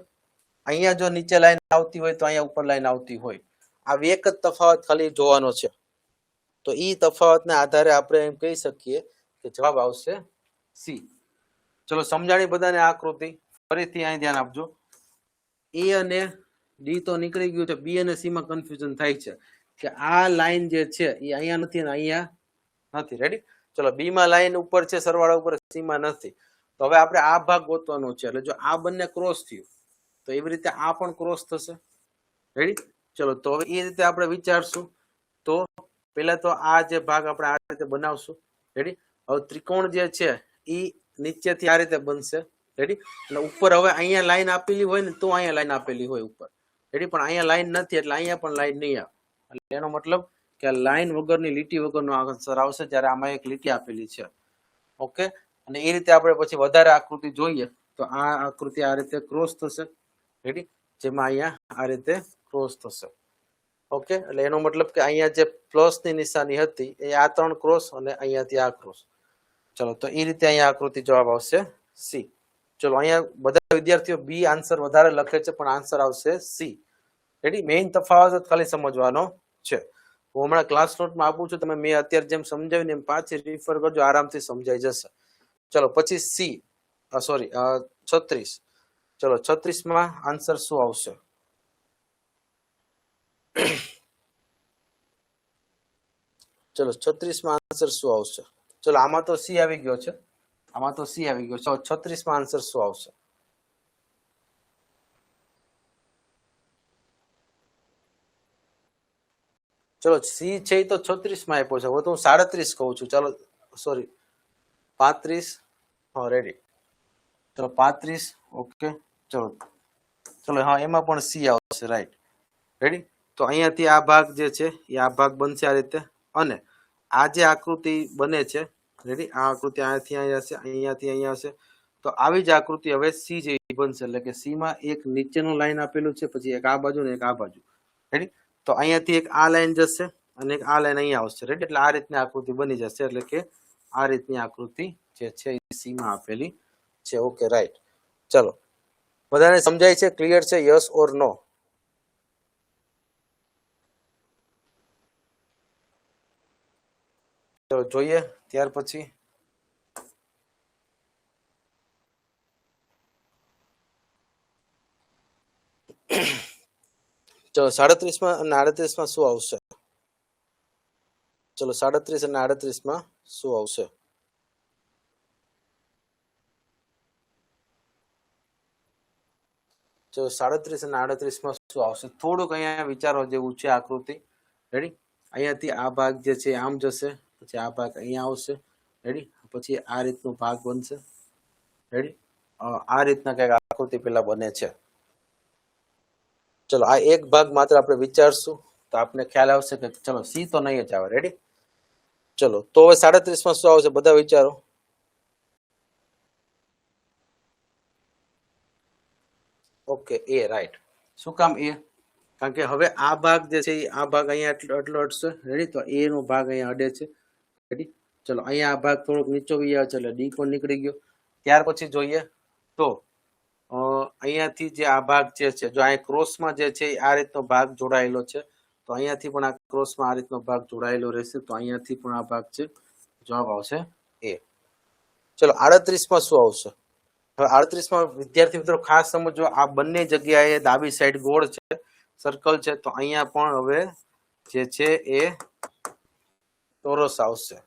Speaker 1: અહીંયા જો નીચે લાઈન આવતી હોય તો અહીંયા ઉપર લાઈન આવતી હોય. આ એક જ તફાવત ખાલી જોવાનો છે. તો ઈ તફાવતના આધારે આપણે એમ કહી શકીએ કે જવાબ આવશે સી. ચલો સમજાણી બધાને આકૃતિ. ફરીથી અહીં ધ્યાન આપજો. એ અને ડી તો નીકળી ગયું છે. બી અને સી માં કન્ફ્યુઝન થાય છે કે આ લાઈન જે છે એ અહીંયા નથી અને અહીંયા નથી. રેડી? ચલો બી માં લાઈન ઉપર છે સરવાળા ઉપર, સી માં નથી. તો હવે આપણે આ ભાગ ગોતવાનો છે. એટલે જો આ બંને ક્રોસ થયું તો એવી રીતે આ પણ ક્રોસ થશે. રેડી? ચલો તો હવે એ રીતે આપણે વિચારશું. તો પેલા તો આ જે ભાગ આપણે આ રીતે બનાવશું. રેડી? હવે ત્રિકોણ જે છે એ નીચેથી આ રીતે બનશે. રેડી? અને ઉપર હવે અહીંયા લાઈન આપેલી હોય ને તો અહીંયા લાઈન આપેલી હોય ઉપર. રેડી? પણ અહીંયા લાઈન નથી એટલે અહીંયા પણ લાઈન નહીં આવે. એટલે એનો મતલબ કે લાઈન વગરની લીટી વગરનો આન્સર આવશે જ્યારે આમાં એક લીટી આપેલી છે. ઓકે? અને એ રીતે આપણે પછી વધારે આકૃતિ જોઈએ તો આ આકૃતિ આ રીતે ક્રોસ થશે. રેડી? જેમાં અહીંયા આ રીતે ક્રોસ થશે. ઓકે? એટલે એનો મતલબ કે અહીંયા જે પ્લસ ની નિશાની હતી એ આ ત્રણ ક્રોસ અને અહીંયાથી આ ક્રોસ. ચલો તો એ રીતે અહીંયા આકૃતિ જવાબ આવશે સી. ચલો અહીંયા બધા વિદ્યાર્થીઓ બી આન્સર વધારે લખે છે પણ આન્સર આવશે સી. રેડી? મેઇન તફાવત ખાલી સમજવાનો છે. હું હમણાં ક્લાસ નોટમાં આપું છું. તમે મેં અત્યારે જેમ સમજાવ્યું ને એમ પાછી રિફર કરજો, આરામથી સમજાઈ જશે. ચલો પછી સી સોરી 36. ચલો 36 માં આન્સર શું આવશે? ચલો 36 માં આન્સર શું આવશે? ચલો આમાં તો સી આવી ગયો છે. આમાં તો સી આવી ગયો. ચલો 36 માં આન્સર શું આવશે? ચલો સી છે તો 36 માં આપ્યો છે. હવે તો હું 37 કહું છું. ચલો સોરી 35. હા રેડી? ચલો 35. ઓકે ચલો ચલો હા એમાં પણ સી આવશે. રાઈટ? રેડી? તો અહીંયાથી આ ભાગ જે છે એ આ ભાગ બનશે આ રીતે. અને આ જે આકૃતિ બને છે રેડી? આ આકૃતિ અહીંયાથી અહીંયા હશે, અહીંયાથી અહીંયા હશે. તો આવી જ આકૃતિ હવે સી જેવી બનશે. એટલે કે સી માં એક નીચેનું લાઈન આપેલું છે, પછી એક આ બાજુ ને એક આ બાજુ. રેડી? તો અહીંયાથી એક આ લાઈન જશે અને એક આ લાઈન અહીંયા આવશે. રેડી? એટલે આ રીતની આકૃતિ બની જશે. એટલે કે આ રીતની આકૃતિ જે છે એ સી માં આપેલી છે. Okay right? ચલો બધાને સમજાય છે? ક્લિયર છે? યસ ઓર નો? ચલો જોઈએ ત્યાર પછી. ચલો 37 માં અને 38 માં શું આવશે? ચલો 37 અને 38 માં શું આવશે? ચલો 37 અને 38 માં શું આવશે? થોડુંક અહીંયા વિચારવા જેવું છે આકૃતિ. રેડી? અહીંયાથી આ ભાગ જે છે આમ જશે, પછી આ ભાગ અહીંયા આવશે. રેડી? પછી આ રીતનો ભાગ બનશે. રેડી? આ રીતના કઈક આકૃતિ પેલા બને છે. ચલો આ એક ભાગ માત્ર આપણે વિચારશું તો આપણે ખ્યાલ આવશે કે ચલો સી તો નહીં જ આવે. રેડી? ચલો તો હવે 37 માં શું આવશે? બધા વિચારો. ઓકે એ રાઈટ. શું કામ એ? કારણ કે હવે આ ભાગ જે છે આ ભાગ અહીંયા એટલો અડશે. રેડી? તો એ નો ભાગ અહીંયા અડે છે. રેડી? ચલો અહીંયા આ ભાગ થોડોક નીચો ગયા છે એટલે ડી પણ નીકળી ગયો. ત્યાર પછી જોઈએ તો અહીંયાથી જે આ ભાગ જે છે જો અહીંયા ક્રોસમાં જે છે આ રીતનો ભાગ જોડાયેલો છે તો અહીંયાથી પણ આ ક્રોસમાં આ રીતનો ભાગ જોડાયેલો રહેશે. તો અહીંયાથી પણ આ ભાગ છે. જવાબ આવશે એ. ચલો 38 માં શું આવશે? હવે 38 માં વિદ્યાર્થી મિત્રો ખાસ સમજો, આ બંને જગ્યાએ ડાબી સાઈડ ગોળ છે, સર્કલ છે. તો અહીંયા પણ હવે જે છે એ ચોરસ આવશે.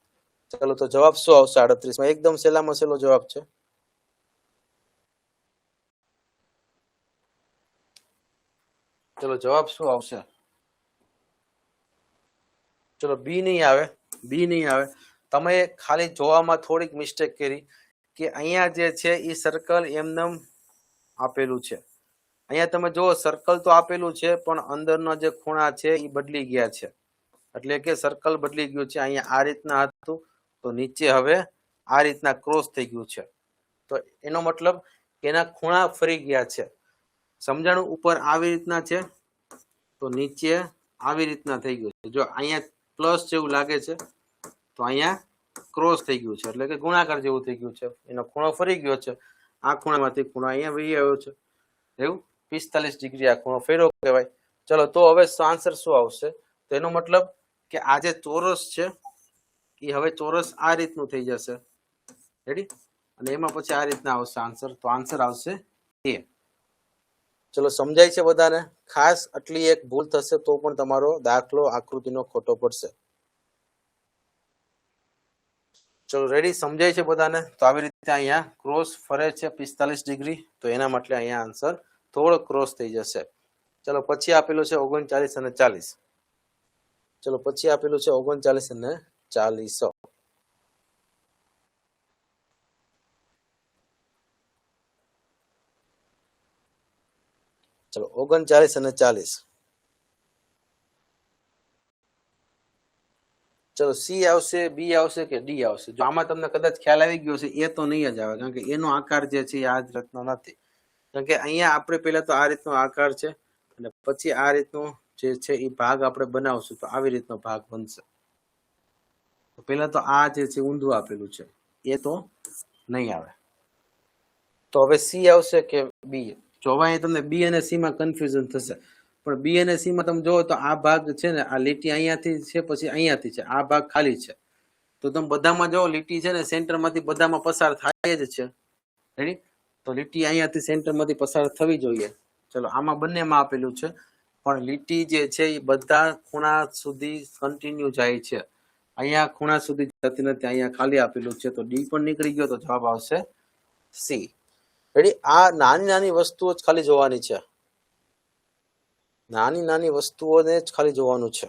Speaker 1: ચલો તો જવાબ શું આવશે 38 માં? એકદમ સહેલામાં સહેલો જવાબ છે. ચલો જવાબ શું આવશે? ચલો બી નહીં આવે. બી નહીં આવે. તમે ખાલી જોવામાં થોડીક મિસ્ટેક કરી કે અહીંયા જે છે એ સર્કલ એમનેમ આપેલું છે. અહીંયા તમે જુઓ સર્કલ તો આપેલું છે પણ અંદરના જે ખૂણા છે એ બદલી ગયા છે. એટલે કે સર્કલ બદલી ગયું છે, અહીંયા આ રીતના હતું તો નીચે હવે આ રીતના ક્રોસ થઈ ગયું છે, તો એનો મતલબ કે એના ખૂણા ફરી ગયા છે. સમજાણું? ઉપર આવી રીતના છે તો નીચે આવી રીતના થઈ ગયું છે. જો અહીંયા પ્લસ જેવું લાગે છે તો અહીંયા ક્રોસ થઈ ગયું છે, એટલે કે ગુણાકાર જેવું થઈ ગયું છે, એનો ખૂણો ફરી ગયો છે. આ ખૂણામાંથી ખૂણો અહીંયા વહી આવ્યો છે, એવું 45 ડિગ્રી આ ખૂણો ફેરવો કહેવાય. ચલો તો હવે આન્સર શું આવશે? તો એનો મતલબ કે આ જે ચોરસ છે એ હવે ચોરસ આ રીતનું થઈ જશે. રેડી? અને એમાં પછી આ રીતના આવશે આન્સર, તો આન્સર આવશે એ. ચલો સમજાય છે બધાને? ખાસ આટલી એક ભૂલ થશે તો પણ તમારો દાખલો આકૃતિનો ખોટો પડશે. ચલો રેડી? સમજાય છે બધાને? તો આવી રીતે અહીંયા ક્રોસ ફરે છે 45 ડિગ્રી, તો એના માટે અહીંયા આન્સર થોડો ક્રોસ થઈ જશે. ચલો પછી આપેલું છે 39 અને 40. ચલો પછી આપેલું છે 39 અને 40. ચલો 39 અને 40. ચલો સી આવશે, બી આવશે કે ડી આવશે? જો આમાં તમને કદાચ ખ્યાલ આવી ગયો છે, એ તો નહીં જ આવે, કારણ કે એનો આકાર જે છે એ આ જ રીતનો નથી. કારણ કે અહીંયા આપણે પહેલા તો આ રીતનો આકાર છે અને પછી આ રીતનો જે છે એ ભાગ આપણે બનાવશું તો આવી રીતનો ભાગ બનશે. તો પહેલા તો આ જે છે ઊંધું આપેલું છે, એ તો નહીં આવે. તો હવે સી આવશે કે બી? જો હવે તમને બી અને સી માં કન્ફ્યુઝન થશે, પણ બી અને સી માં તમે જોવો તો આ ભાગ છે ને, આ લીટી અહીંયાથી છે પછી અહીંયાથી છે, આ ભાગ ખાલી છે. તો તમે બધામાં જો લીટી છે ને સેન્ટરમાંથી બધામાં પસાર થાય જ છે. રેડી? તો લીટી અહીંયાથી સેન્ટરમાંથી પસાર થવી જોઈએ. ચલો આમાં બંનેમાં આપેલું છે, પણ લીટી જે છે એ બધા ખૂણા સુધી કન્ટિન્યુ જાય છે. અહીંયા ખૂણા સુધી જતી નથી, અહીંયા ખાલી આપેલું છે, તો ડી પણ નીકળી ગયો, તો જવાબ આવશે સી. રેડી? આ નાની નાની વસ્તુઓ જ ખાલી જોવાની છે, નાની નાની વસ્તુઓને જ ખાલી જોવાનું છે.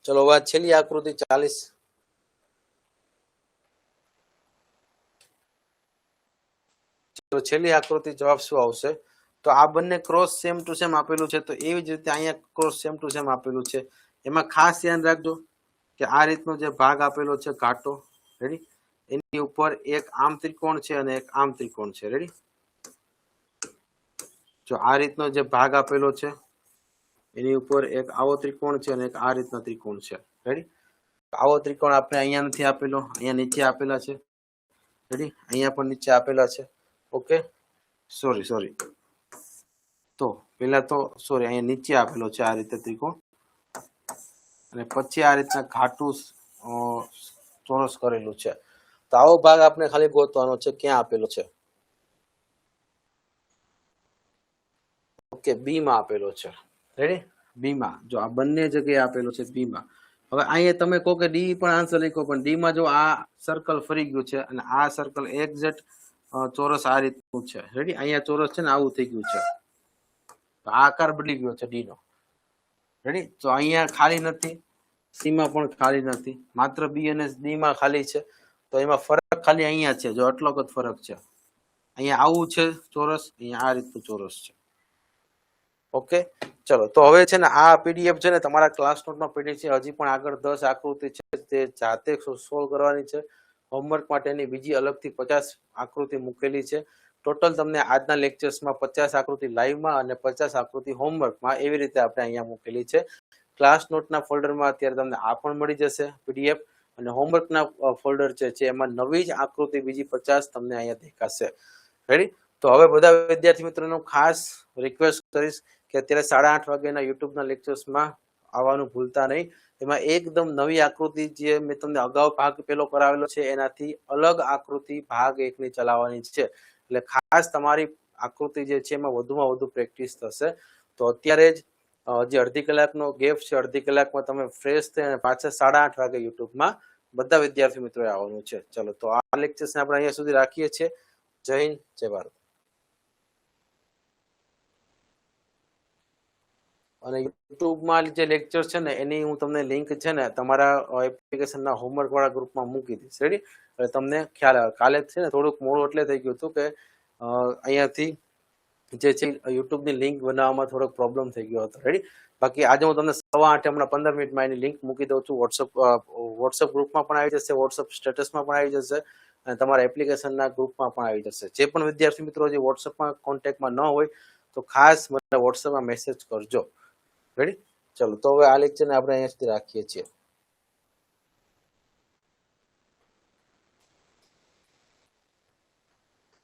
Speaker 1: ચલો હવે છેલ્લી આકૃતિ 40. ચલો છેલ્લી આકૃતિ જવાબ શું આવશે? તો આ બંને ક્રોસ સેમ ટુ સેમ આપેલું છે, તો એવી જ રીતે અહીંયા ક્રોસ સેમ ટુ સેમ આપેલું છે. એમાં ખાસ ધ્યાન રાખજો કે આ રીતનો જે ભાગ આપેલો છે ઘાટો, રેડી, એની ઉપર એક આમ ત્રિકોણ છે અને એક આમ ત્રિકોણ છે. રેડી? જો આ રીતનો જે ભાગ આપેલો છે એની ઉપર એક આવો ત્રિકોણ છે અને એક આ રીતનો ત્રિકોણ છે. રેડી? આવો ત્રિકોણ આપણે અહીંયા નથી આપેલો, અહીંયા નીચે આપેલા છે. રેડી? અહીંયા પણ નીચે આપેલા છે. ઓકે, સોરી તો પેલા તો સોરી અહીંયા નીચે આપેલો છે આ રીતે ત્રિકોણ, અને પછી આ રીતના ઘાટું ચોરસ કરેલું છે. તો આવો ભાગ આપણે ખાલી ગોતવાનો છે, ક્યાં આપેલો છે? ઓકે, બી માં આપેલો છે. રેડી? બી માં, જો આ બંને જગ્યાએ આપેલો છે બી માં. હવે અહીંયા તમે કહો કે ડી પણ આન્સર લખો, પણ ડી માં જો આ સર્કલ ફરી ગયું છે અને આ સર્કલ એક્ઝેક્ટ ચોરસ આ રીતનું છે. રેડી? અહીંયા ચોરસ છે ને આવું થઈ ગયું છે, તો આ આકાર બદલી ગયો છે ડી નો. રેડી? તો અહીંયા ખાલી નથી, સી માં પણ ખાલી નથી, માત્ર બી અને ડી માં ખાલી છે. તો એમાં ફરક ખાલી અહીંયા છે, જો આટલો જ ફરક છે. અહીંયા આવું છે ચોરસ, અહીંયા આ રીતનું ચોરસ છે. ઓકે, ચલો તો હવે છે ને આ પીડીએફ છે ને તમારા ક્લાસ નોટમાં પડી છે. હજી પણ આગળ 10 આકૃતિ છે તે જાતે સોલ્વ કરવાની છે. હોમવર્ક માટેની બીજી અલગથી 50 આકૃતિ મૂકેલી છે. ટોટલ તમને આજના લેક્ચર્સમાં 50 આકૃતિ લાઈવમાં અને 50 આકૃતિ હોમવર્કમાં એવી રીતે આપણે અહીંયા મૂકેલી છે. ક્લાસ નોટના ફોલ્ડરમાં અત્યારે તમને આ પણ મળી જશે પીડીએફ, અને હોમવર્કના ફોલ્ડર છે એમાં નવી જ આકૃતિ બીજી 50 તમને અહીંયા દેખાશે. રેડી? તો હવે બધા વિદ્યાર્થી મિત્રોનો ખાસ રિક્વેસ્ટ કરીશ કે અત્યારે 8:30 વાગ્યાના યુટ્યુબના લેક્ચર્સમાં આવવાનું ભૂલતા નહીં. એમાં એકદમ નવી આકૃતિ જે મેં તમને અગાઉ ભાગ પેલો કરાવેલો છે એનાથી અલગ આકૃતિ ભાગ 1 ની ચલાવવાની છે. એટલે ખાસ તમારી આકૃતિ જે છે એમાં વધુમાં વધુ પ્રેક્ટિસ થશે. તો અત્યારે જ જે અડધી કલાકનો ગેપ છે, અડધી કલાકમાં તમે ફ્રેશ થઈ અને પાછા 8:30 વાગે યુટ્યુબમાં બધા વિદ્યાર્થી મિત્રોએ આવવાનું છે. ચલો તો આ લેક્ચર્સને આપણે અહીંયા સુધી રાખીએ છીએ. જય હિન્દ, જય ભારત. અને યુટ્યુબમાં જે લેક્ચર છે ને એની હું તમને લિંક છે ને તમારા એપ્લિકેશનના હોમવર્ક વાળા ગ્રુપમાં મૂકી દઈશ. રેડી? એટલે તમને ખ્યાલ આવે. કાલે છે ને થોડુંક મોડું એટલે થઈ ગયું હતું કે અહીંયાથી જે છે યુટ્યુબની લિંક બનાવવામાં થોડોક પ્રોબ્લેમ થઈ ગયો હતો. રેડી. બાકી આજે હું તમને 8:15 હમણાં 15 મિનિટમાં એની લિંક મૂકી દઉં છું. વોટ્સઅપ ગ્રુપમાં પણ આવી જશે, વોટ્સઅપ સ્ટેટસમાં પણ આવી જશે અને તમારા એપ્લિકેશનના ગ્રુપમાં પણ આવી જશે. જે પણ વિદ્યાર્થી મિત્રો જે વોટ્સઅપમાં કોન્ટેક્ટમાં ન હોય તો ખાસ મને વોટ્સઅપમાં મેસેજ કરજો. રેડી. ચલો તો હવે આ લેક્ચરને આપણે અહીંયા સુધી રાખીએ છીએ.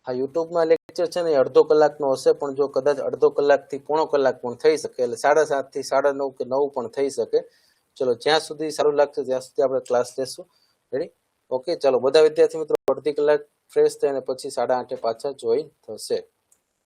Speaker 1: આ યુટ્યુબમાં લેક્ચર છે ને અડધો કલાકનો હશે, પણ જો કદાચ અડધો કલાકથી પોણો કલાક પણ થઈ શકે, એટલે 7:30 થી 9:30 કે 9 પણ થઈ શકે. ચલો જ્યાં સુધી સારું લાગશે ત્યાં સુધી આપણે ક્લાસ લેશું. રેડી. ઓકે. ચલો બધા વિદ્યાર્થી મિત્રો અડધી કલાક ફ્રેશ થઈને પછી 8:30 પાછા જોઈન થશે.